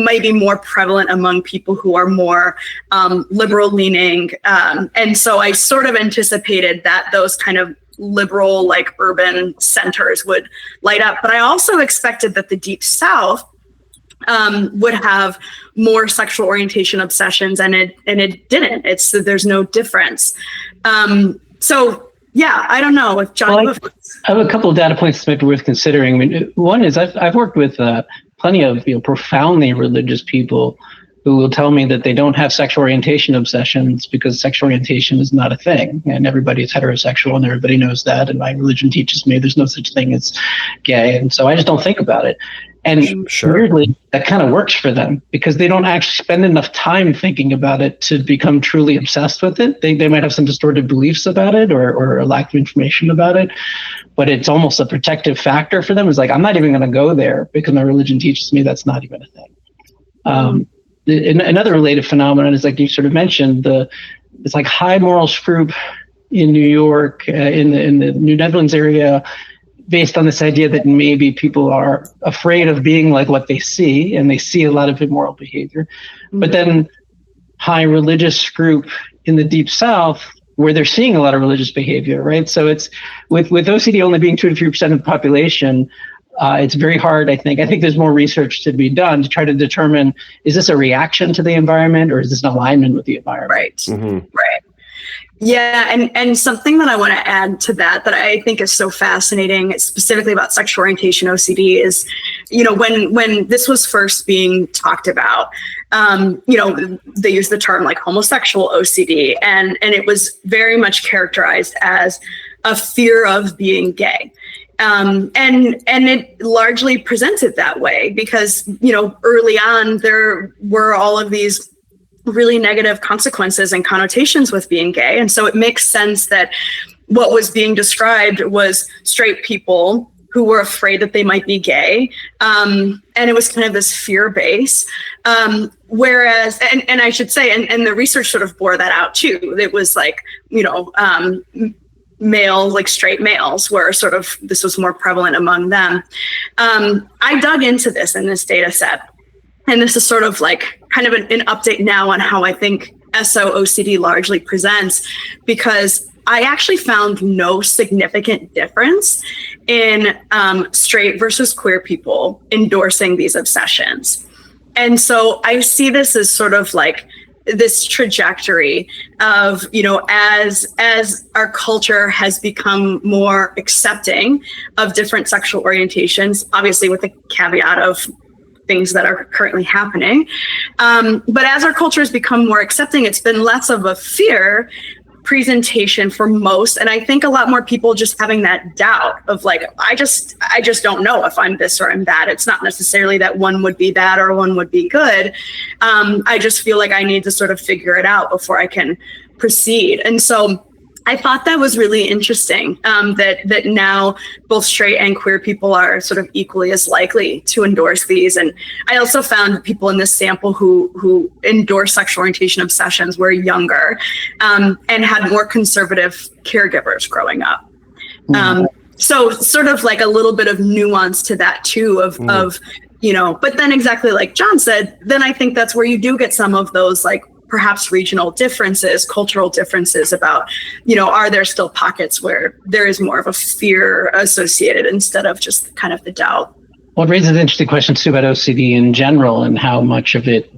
might be more prevalent among people who are more liberal leaning. And so I sort of anticipated that those kind of liberal, like urban centers would light up. But I also expected that the Deep South would have more sexual orientation obsessions, and it didn't. There's no difference. So yeah, I don't know if Jon. Well, I have a couple of data points that might be worth considering. I mean, one is I've worked with plenty of profoundly religious people who will tell me that they don't have sexual orientation obsessions because sexual orientation is not a thing, and everybody's heterosexual and everybody knows that, and my religion teaches me there's no such thing as gay, and so I just don't think about it. And weirdly, that kind of works for them because they don't actually spend enough time thinking about it to become truly obsessed with it. They might have some distorted beliefs about it or a lack of information about it, but it's almost a protective factor for them. It's like, I'm not even going to go there because my religion teaches me that's not even a thing. Another related phenomenon is, like you sort of mentioned, it's like high morals group in New York, in the New Netherlands area, based on this idea that maybe people are afraid of being like what they see, and they see a lot of immoral behavior. But then high religious group in the Deep South, where they're seeing a lot of religious behavior, right? So it's with OCD only being 2 to 3% of the population, it's very hard, I think. I think there's more research to be done to try to determine, is this a reaction to the environment or is this an alignment with the environment? Right. Right. Yeah, and something that I want to add to that I think is so fascinating, specifically about sexual orientation OCD, is, when this was first being talked about, they use the term like homosexual OCD, and it was very much characterized as a fear of being gay. And it largely presented that way because, early on there were all of these really negative consequences and connotations with being gay. And so it makes sense that what was being described was straight people who were afraid that they might be gay. And it was kind of this fear base. Whereas, and I should say, and the research sort of bore that out too. It was like, males, like straight males were sort of, this was more prevalent among them. I dug into this in this data set. And this is sort of like kind of an update now on how I think SO-OCD largely presents, because I actually found no significant difference in straight versus queer people endorsing these obsessions. And so I see this as sort of like this trajectory of, as our culture has become more accepting of different sexual orientations, obviously with the caveat of things that are currently happening. But as our culture has become more accepting, it's been less of a fear presentation for most. And I think a lot more people just having that doubt of like, I just don't know if I'm this or I'm that. It's not necessarily that one would be bad or one would be good. I just feel like I need to sort of figure it out before I can proceed. And so I thought that was really interesting, that now both straight and queer people are sort of equally as likely to endorse these. And I also found people in this sample who endorse sexual orientation obsessions were younger, and had more conservative caregivers growing up. So sort of like a little bit of nuance to that too, of but then exactly like Jon said, then I think that's where you do get some of those like perhaps regional differences, cultural differences about, are there still pockets where there is more of a fear associated instead of just kind of the doubt? Well, it raises interesting questions too about OCD in general and how much of it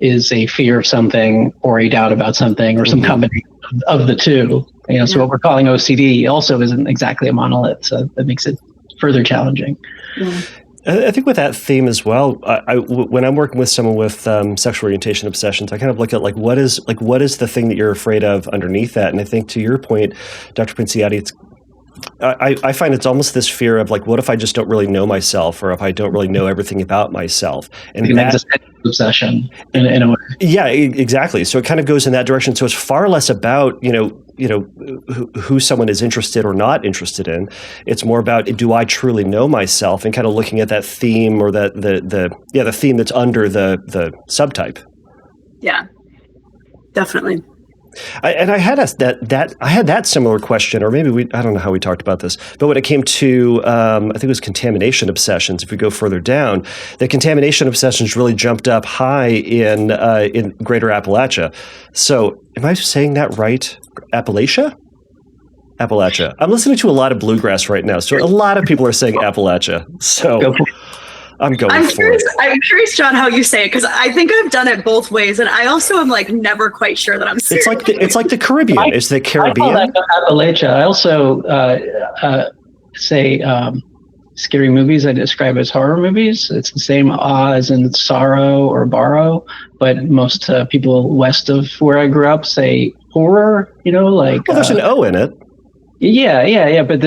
is a fear of something or a doubt about something or some combination of the two. So what we're calling OCD also isn't exactly a monolith, so that makes it further challenging. Yeah. I think with that theme as well, when I'm working with someone with sexual orientation obsessions, I kind of look at what is the thing that you're afraid of underneath that. And I think to your point, Dr. Pinciotti, I find it's almost this fear of what if I just don't really know myself, or if I don't really know everything about myself, and that's an obsession in a way. Yeah, exactly. So it kind of goes in that direction. So it's far less about who someone is interested or not interested in. It's more about, do I truly know myself, and kind of looking at that theme, or the theme that's under the subtype. Yeah, definitely. I had that similar question, or maybe I don't know how we talked about this, but when it came to, I think it was contamination obsessions. If we go further down, the contamination obsessions really jumped up high in Greater Appalachia. So, am I saying that right? Appalachia. I'm listening to a lot of bluegrass right now, so a lot of people are saying Appalachia. So. I'm curious, Jon, how you say it, because I think I've done it both ways, and I also am never quite sure that I'm serious. It's like the Caribbean. It's the Caribbean. I call that Appalachia. I also say scary movies I describe as horror movies. It's the same as in sorrow or borrow, but most people west of where I grew up say horror. Well, there's an O in it. Yeah. But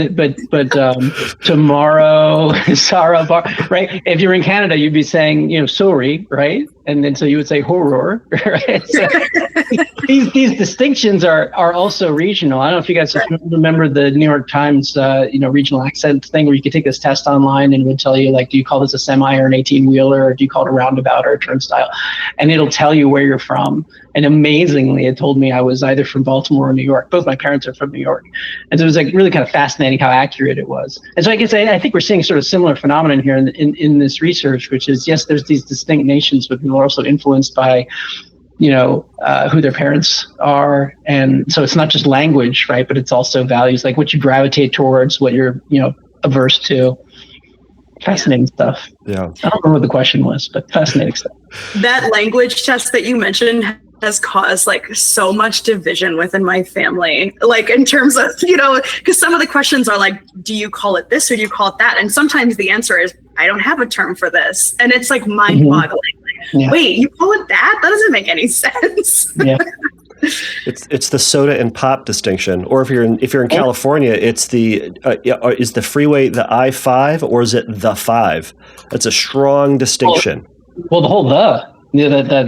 tomorrow, sorrow, right? If you're in Canada, you'd be saying, sorry, right? And then so you would say horror, right? So these distinctions are also regional. I don't know if you guys remember the New York Times, regional accent thing, where you could take this test online and it would tell you, do you call this a semi or an 18-wheeler, or do you call it a roundabout or a turnstile? And it'll tell you where you're from. And amazingly, it told me I was either from Baltimore or New York. Both my parents are from New York. And so it was really kind of fascinating how accurate it was. And so I think we're seeing sort of similar phenomenon here in this research, which is, yes, there's these distinct nations, but people are also influenced by, who their parents are. And so it's not just language, right? But it's also values, like what you gravitate towards, what you're, averse to. Fascinating stuff. Yeah. I don't remember what the question was, but fascinating stuff. That language test that you mentioned has caused so much division within my family, in terms of, because some of the questions are do you call it this or do you call it that? And sometimes the answer is, I don't have a term for this. And it's mind-boggling. wait, you call it that? That doesn't make any sense. Yeah. It's the soda and pop distinction, or if you're in California, it's is the freeway the I-5 or is it the 5? That's a strong distinction. Well, the whole that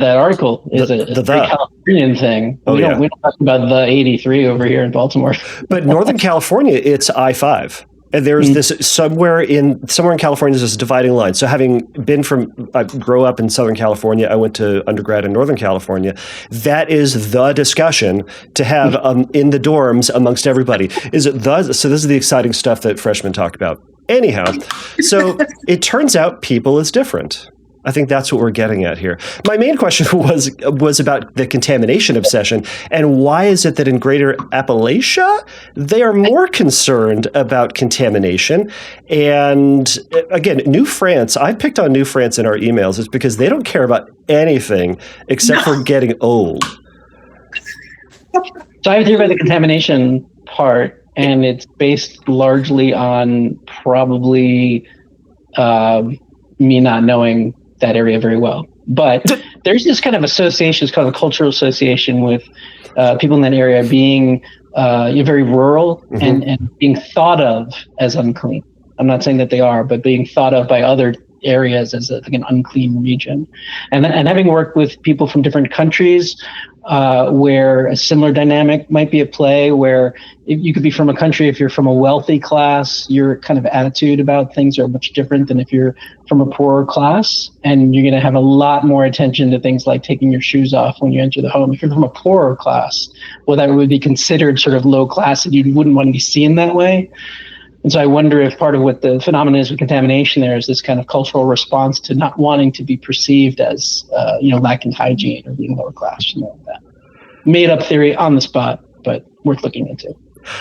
article is a very Californian thing. We don't talk about the 83 over here in Baltimore. But Northern California, it's I-5. And there's this somewhere in California, there's this dividing line. So having been I grew up in Southern California, I went to undergrad in Northern California. That is the discussion to have in the dorms amongst everybody. So this is the exciting stuff that freshmen talk about. Anyhow, so it turns out people is different. I think that's what we're getting at here. My main question was about the contamination obsession, and why is it that in Greater Appalachia they are more concerned about contamination? And again, New France, I picked on New France in our emails, is because they don't care about anything except for getting old. So I have to hear about the contamination part, and it's based largely on probably me not knowing that area very well. But there's this kind of association, it's called a cultural association with people in that area being very rural and being thought of as unclean. I'm not saying that they are, but being thought of by other areas as an unclean region. And having worked with people from different countries where a similar dynamic might be at play, where if you could be from a country, if you're from a wealthy class, your kind of attitude about things are much different than if you're from a poorer class, and you're going to have a lot more attention to things like taking your shoes off when you enter the home. If you're from a poorer class, well, that would be considered sort of low class, and you wouldn't want to be seen that way. And so I wonder if part of what the phenomenon is with contamination there is this kind of cultural response to not wanting to be perceived as, lacking hygiene or being lower class, like that. Made up theory on the spot, but worth looking into.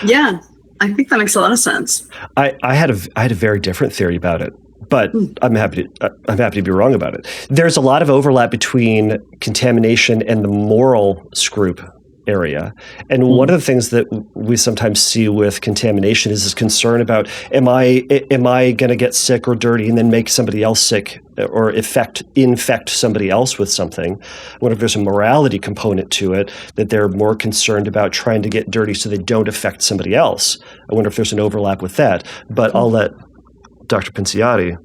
Yeah, I think that makes a lot of sense. I had a very different theory about it, but I'm happy to be wrong about it. There's a lot of overlap between contamination and the moral scroop area. And one of the things that we sometimes see with contamination is this concern about, am I going to get sick or dirty and then make somebody else sick or infect somebody else with something? I wonder if there's a morality component to it, that they're more concerned about trying to get dirty so they don't affect somebody else. I wonder if there's an overlap with that. But I'll let Dr. Pinciotti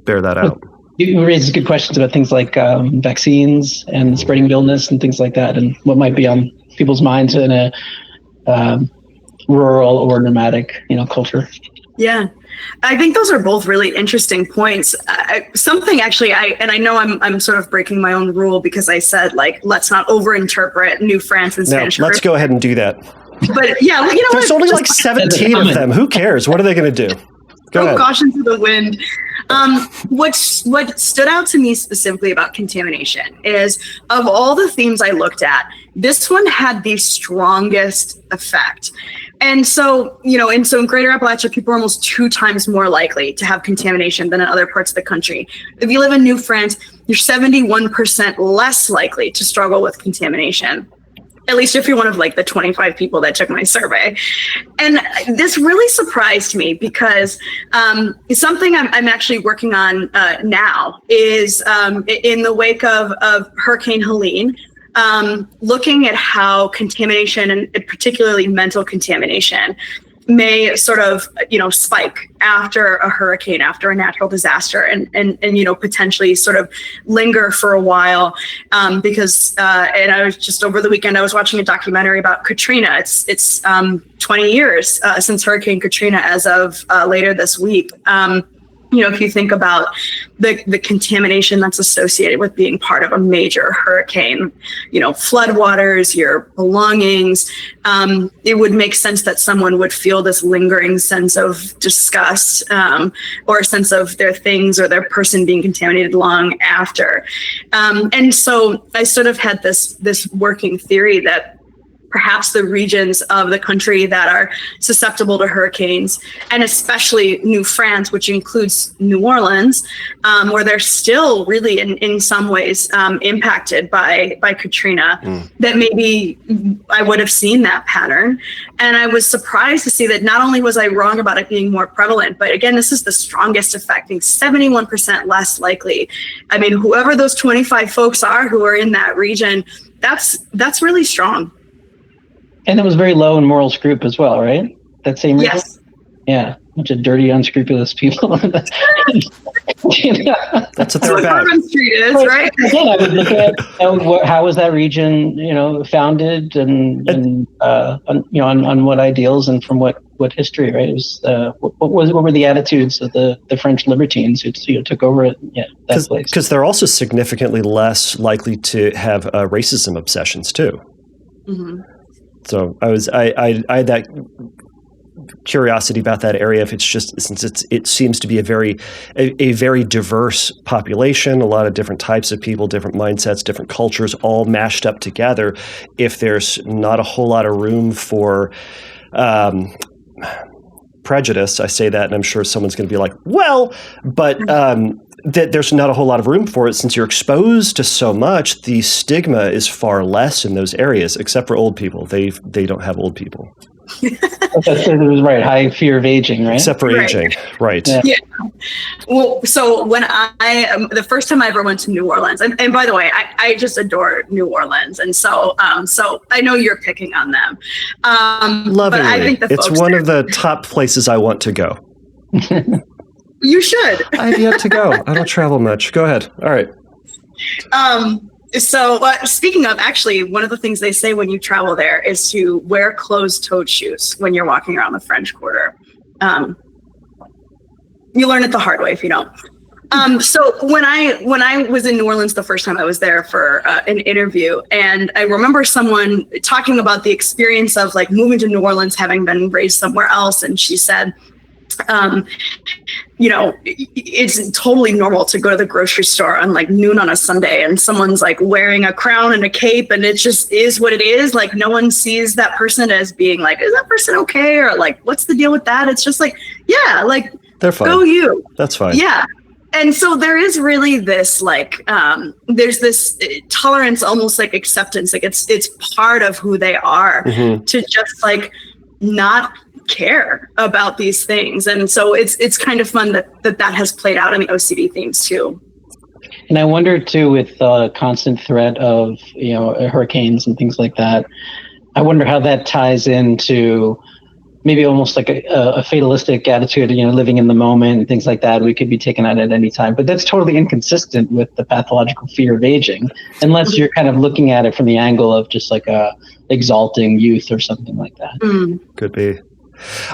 bear that out. You raise good questions about things like vaccines and spreading of illness and things like that, and what might be on people's minds in a rural or nomadic, culture. Yeah, I think those are both really interesting points. Something actually, I know I'm sort of breaking my own rule because I said let's not overinterpret New France and Spanish. Now, let's go ahead and do that. But yeah, there's only 17 of them. Who cares? What are they going to do? Go ahead. Caution to the wind. What stood out to me specifically about contamination is, of all the themes I looked at, this one had the strongest effect. And so, in Greater Appalachia, people are almost 2 times more likely to have contamination than in other parts of the country. If you live in New France, you're 71% less likely to struggle with contamination. At least if you're one of the 25 people that took my survey. And this really surprised me because something I'm actually working on now is in the wake of Hurricane Helene, looking at how contamination, and particularly mental contamination, may sort of, spike after a hurricane, after a natural disaster, and potentially sort of linger for a while, because and I was just over the weekend, I was watching a documentary about Katrina. It's 20 years since Hurricane Katrina as of later this week. If you think about the contamination that's associated with being part of a major hurricane, floodwaters, your belongings, it would make sense that someone would feel this lingering sense of disgust, or a sense of their things or their person being contaminated long after. And so I sort of had this working theory that perhaps the regions of the country that are susceptible to hurricanes, and especially New France, which includes New Orleans, where they're still really in some ways impacted by Katrina, that maybe I would have seen that pattern. And I was surprised to see that not only was I wrong about it being more prevalent, but again, this is the strongest effect, being 71% less likely. I mean, whoever those 25 folks are who are in that region, that's really strong. And it was very low in Morals Group as well, right? That same region? Yes. Yeah, bunch of dirty, unscrupulous people. That's what they're about. Bourbon Street is, right? Again, I would look at how was that region, founded, and on what ideals and from what history, right? It was what were the attitudes of the French libertines who took over that place? Because they're also significantly less likely to have racism obsessions too. Mm-hmm. So I had that curiosity about that area. If it's just since it seems to be a very diverse population, a lot of different types of people, different mindsets, different cultures, all mashed up together. If there's not a whole lot of room for prejudice, I say that, and I'm sure someone's going to be like, well, but that there's not a whole lot of room for it since you're exposed to so much. The stigma is far less in those areas, except for old people. They don't have old people. That's right. High fear of aging, right? Except for aging, right? Yeah. Well, so when the first time I ever went to New Orleans, and by the way, I just adore New Orleans, and so I know you're picking on them. Lovingly, but I think it's one of the top places I want to go. You should. I have yet to go. I don't travel much. Go ahead. All right. So speaking of, actually, one of the things they say when you travel there is to wear closed-toed shoes when you're walking around the French Quarter. You learn it the hard way if you don't. So when I was in New Orleans the first time, I was there for an interview, and I remember someone talking about the experience of like moving to New Orleans, having been raised somewhere else, and she said, it's totally normal to go to the grocery store on like noon on a Sunday and someone's like wearing a crown and a cape, and it just is what it is. Like no one sees that person as being like, is that person okay? Or like, what's the deal with that? It's just like, yeah, like they're fine. Go you. That's fine. Yeah. And so there is really this like, there's this tolerance, almost like acceptance. Like it's part of who they are to just like not care about these things. And so it's kind of fun that has played out in the OCD themes too. And I wonder too, with the constant threat of hurricanes and things like that, I wonder how that ties into maybe almost like a fatalistic attitude, living in the moment and things like that. We could be taken out at any time, but that's totally inconsistent with the pathological fear of aging, unless you're kind of looking at it from the angle of just like a exalting youth or something like that. Could be.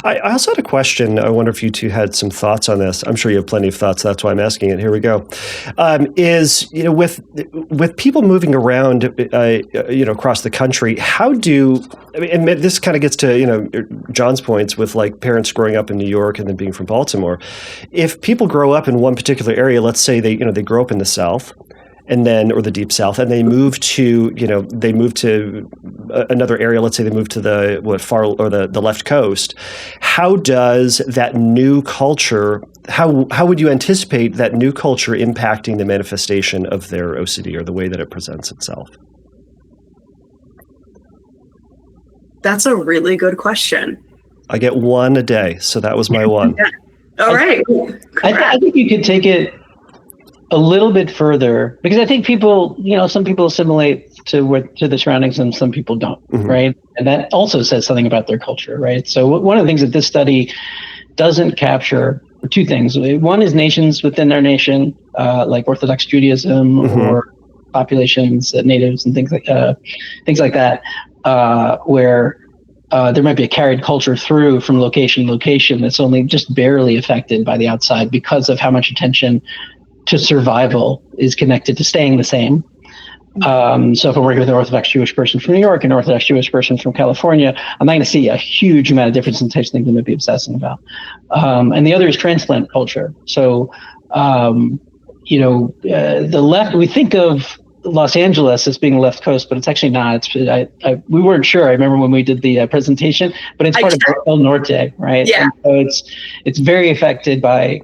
I also had a question. I wonder if you two had some thoughts on this. I'm sure you have plenty of thoughts. That's why I'm asking it. Here we go. With people moving around, across the country, and this kind of gets to, Jon's points with like parents growing up in New York and then being from Baltimore. If people grow up in one particular area, let's say they grow up in the South, or the Deep South, and they move to another area. Let's say they move to the left coast. How does that new culture? How would you anticipate that new culture impacting the manifestation of their OCD or the way that it presents itself? That's a really good question. I get one a day, so that was my one. Yeah. All right. I think you could take it a little bit further, because I think people, some people assimilate to the surroundings and some people don't, right? And that also says something about their culture, right? So one of the things that this study doesn't capture are two things. One is nations within their nation, like Orthodox Judaism or populations, natives and things like that, where there might be a carried culture through from location to location that's only just barely affected by the outside because of how much attention to survival is connected to staying the same. So if I'm working with an Orthodox Jewish person from New York and an Orthodox Jewish person from California, I'm not going to see a huge amount of difference in the types of things I'm going to be obsessing about. And the other is transplant culture. So, the left, we think of Los Angeles as being left coast, but it's actually not. We weren't sure. I remember when we did the presentation, but it's part of El Norte, right? Yeah. And so it's very affected by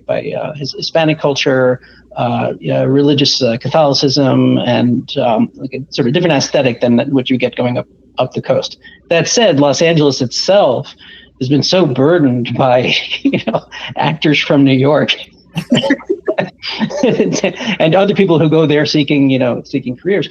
Hispanic culture, religious Catholicism, and like a sort of different aesthetic than what you get going up the coast. That said, Los Angeles itself has been so burdened by actors from New York. And other people who go there seeking careers,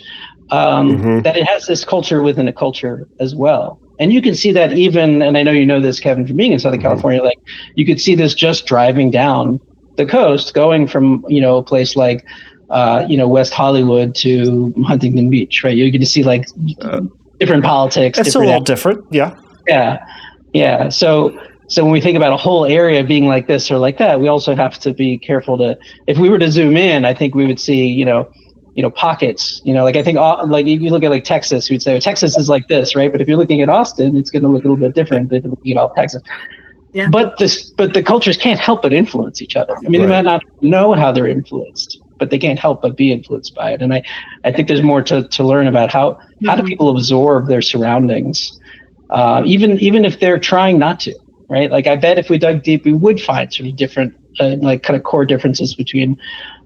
that it has this culture within a culture as well. And you can see that even, and I know you know this, Kevin, from being in Southern California, like you could see this just driving down the coast, going from, a place like, West Hollywood to Huntington Beach, right? You get to see like different politics. It's a little different. Yeah. Yeah. So when we think about a whole area being like this or like that, we also have to be careful if we were to zoom in, I think we would see, pockets, like I think like if you look at like Texas, we'd say Texas is like this, right? But if you're looking at Austin, it's going to look a little bit different than looking at all Texas. Yeah. But the cultures can't help but influence each other. I mean, They might not know how they're influenced, but they can't help but be influenced by it. And I think there's more to learn about how do people absorb their surroundings, even if they're trying not to. Right, like I bet if we dug deep, we would find sort of different, like kind of core differences between,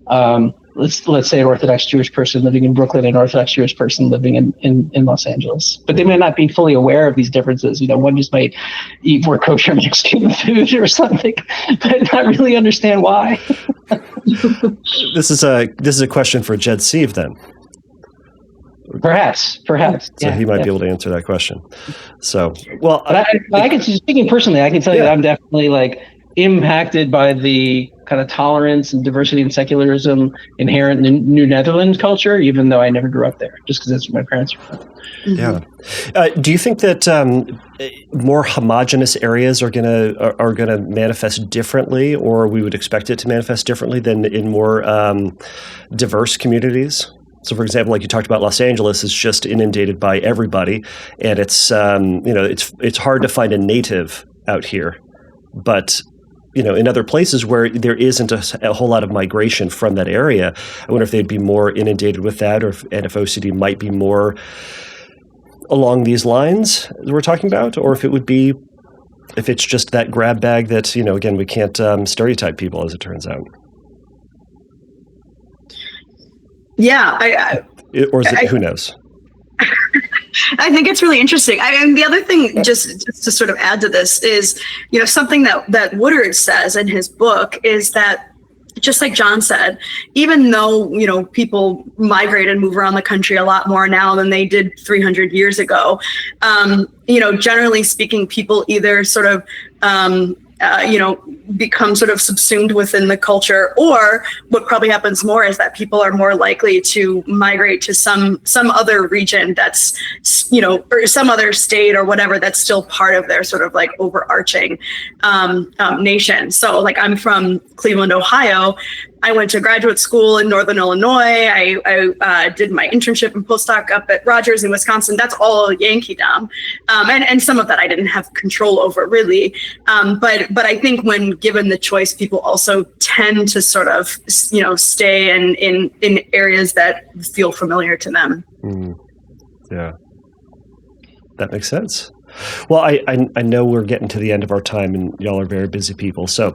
let's say, an Orthodox Jewish person living in Brooklyn and an Orthodox Jewish person living in Los Angeles. But they may not be fully aware of these differences. One just might eat more kosher Mexican food or something, but not really understand why. This is a question for Jed Sieve then. Perhaps. So he might be able to answer that question. So, well, but I can, speaking personally, I can tell you that I'm definitely like impacted by the kind of tolerance and diversity and secularism inherent in New Netherlands culture, even though I never grew up there, just because that's where my parents were from. Yeah. Do you think that more homogenous areas are gonna manifest differently, or we would expect it to manifest differently than in more diverse communities? So, for example, like you talked about, Los Angeles is just inundated by everybody, and it's it's hard to find a native out here. But in other places where there isn't a whole lot of migration from that area, I wonder if they'd be more inundated with that, and if OCD might be more along these lines that we're talking about, or if it's just that grab bag that again, we can't stereotype people, as it turns out. Yeah, or is it? Who knows? I think it's really interesting. And the other thing, just to sort of add to this, is something that Woodard says in his book is that, just like Jon said, even though people migrate and move around the country a lot more now than they did 300 years ago, generally speaking, people either sort of become sort of subsumed within the culture, or what probably happens more is that people are more likely to migrate to some other region that's, or some other state or whatever that's still part of their sort of like overarching nation. So like I'm from Cleveland, Ohio. I went to graduate school in Northern Illinois. I did my internship and postdoc up at Rogers in Wisconsin. That's all Yankeedom. And some of that I didn't have control over really. But I think when given the choice, people also tend to sort of, stay in areas that feel familiar to them. Yeah, that makes sense. Well, I know we're getting to the end of our time, and y'all are very busy people. So,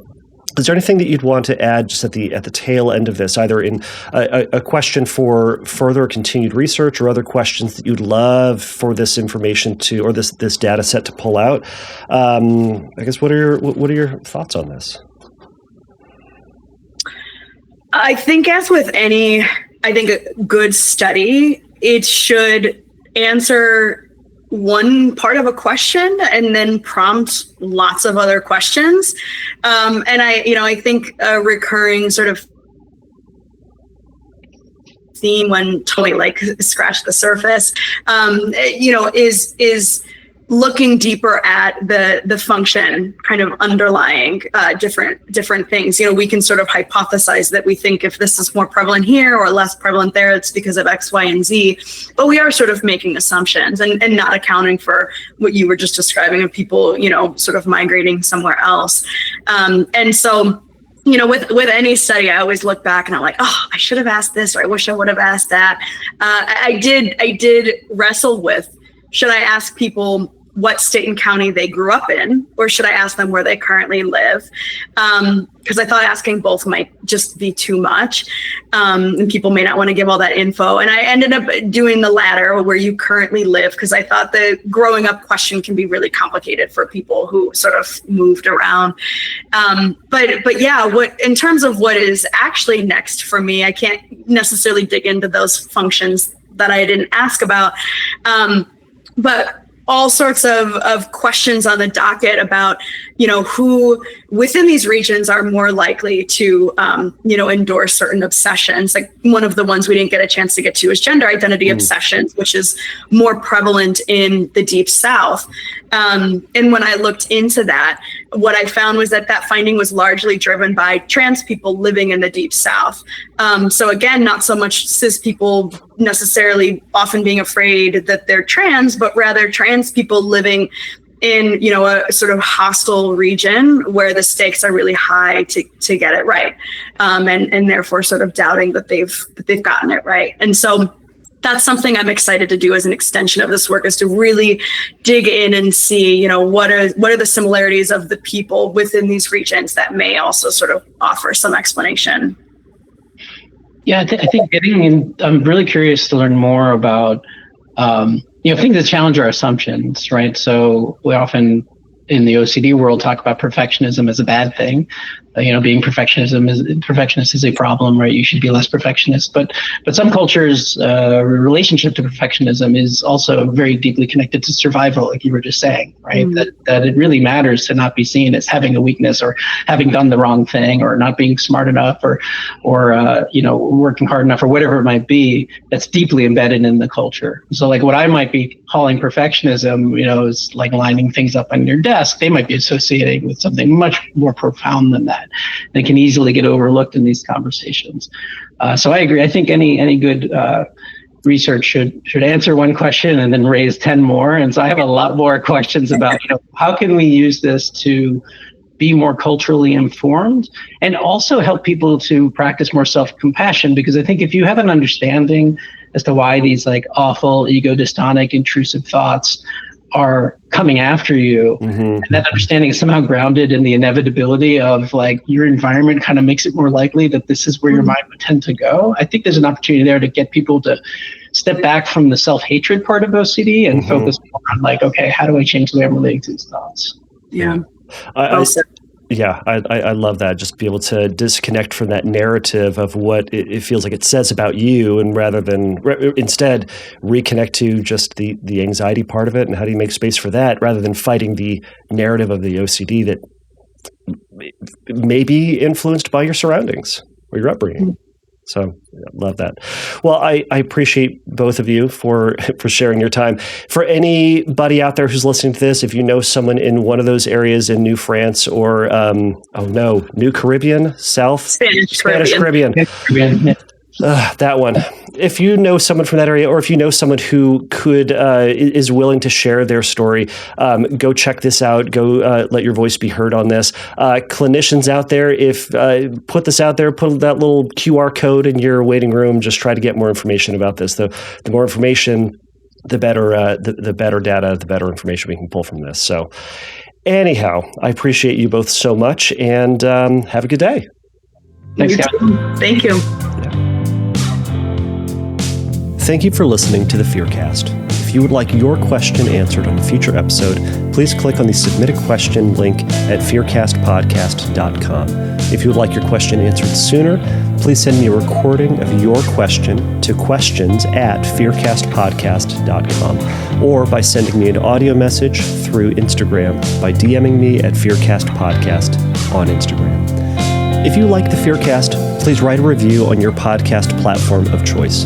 is there anything that you'd want to add just at the tail end of this, either in a question for further continued research, or other questions that you'd love for this information to, or this data set to pull out? I guess what are your thoughts on this? I think, as with any, a good study, it should answer one part of a question and then prompt lots of other questions. And I think a recurring sort of theme when totally like scratch the surface, is looking deeper at the function kind of underlying different things. We can sort of hypothesize that we think if this is more prevalent here or less prevalent there, it's because of X, Y, and Z. But we are sort of making assumptions and not accounting for what you were just describing of people, sort of migrating somewhere else. And so, with any study, I always look back and I'm like, oh, I should have asked this, or I wish I would have asked that. I did wrestle with, should I ask people what state and county they grew up in, or should I ask them where they currently live? Because I thought asking both might just be too much, and people may not want to give all that info. And I ended up doing the latter, where you currently live, because I thought the growing up question can be really complicated for people who sort of moved around. But yeah, in terms of what is actually next for me, I can't necessarily dig into those functions that I didn't ask about. But all sorts of questions on the docket about, who within these regions are more likely to, endorse certain obsessions. Like one of the ones we didn't get a chance to get to is gender identity obsessions, which is more prevalent in the Deep South. And when I looked into that, what I found was that finding was largely driven by trans people living in the Deep South. So again, not so much cis people necessarily often being afraid that they're trans, but rather trans people living in, a sort of hostile region where the stakes are really high to get it right. And therefore sort of doubting that they've gotten it right. And so that's something I'm excited to do as an extension of this work, is to really dig in and see, what are the similarities of the people within these regions that may also sort of offer some explanation. Yeah, I think I'm really curious to learn more about, things that challenge our assumptions, right? So we often in the OCD world talk about perfectionism as a bad thing. Being perfectionist is a problem, right? You should be less perfectionist. But some cultures' relationship to perfectionism is also very deeply connected to survival, like you were just saying, right? That it really matters to not be seen as having a weakness, or having done the wrong thing, or not being smart enough, or working hard enough, or whatever it might be. That's deeply embedded in the culture. So like what I might be calling perfectionism, is like lining things up on your desk. They might be associating with something much more profound than that. They can easily get overlooked in these conversations. So I agree. I think any good research should answer one question and then raise 10 more. And so I have a lot more questions about, how can we use this to be more culturally informed and also help people to practice more self-compassion? Because I think if you have an understanding as to why these like awful, ego-dystonic, intrusive thoughts are coming after you, and that understanding is somehow grounded in the inevitability of like your environment kind of makes it more likely that this is where your mind would tend to go. I think there's an opportunity there to get people to step back from the self-hatred part of OCD and focus more on like, okay, how do I change the way I'm relating to these thoughts? Yeah. I love that. Just be able to disconnect from that narrative of what it feels like it says about you, and rather than instead reconnect to just the anxiety part of it, and how do you make space for that, rather than fighting the narrative of the OCD that may be influenced by your surroundings or your upbringing. So love that. Well, I appreciate both of you for sharing your time. For anybody out there who's listening to this, if you know someone in one of those areas in New France or, New Caribbean, Spanish Caribbean. That one. If you know someone from that area, or if you know someone who is willing to share their story, go check this out. Go let your voice be heard on this. Clinicians out there, put this out there, put that little QR code in your waiting room. Just try to get more information about this. The more information, the better. The better data, the better information we can pull from this. So, anyhow, I appreciate you both so much, and have a good day. Thanks, guys. Thank you. Thank you for listening to the Fearcast. If you would like your question answered on a future episode, please click on the Submit a Question link at fearcastpodcast.com. If you would like your question answered sooner, please send me a recording of your question to questions@fearcastpodcast.com, or by sending me an audio message through Instagram by DMing me at fearcastpodcast on Instagram. If you like the Fearcast, please write a review on your podcast platform of choice.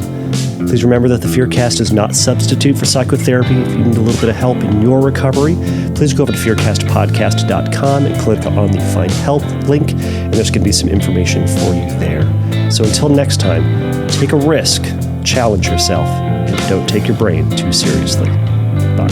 Please remember that the Fearcast is not a substitute for psychotherapy. If you need a little bit of help in your recovery, please go over to fearcastpodcast.com and click on the Find Help link, and there's going to be some information for you there. So until next time, take a risk, challenge yourself, and don't take your brain too seriously. Bye.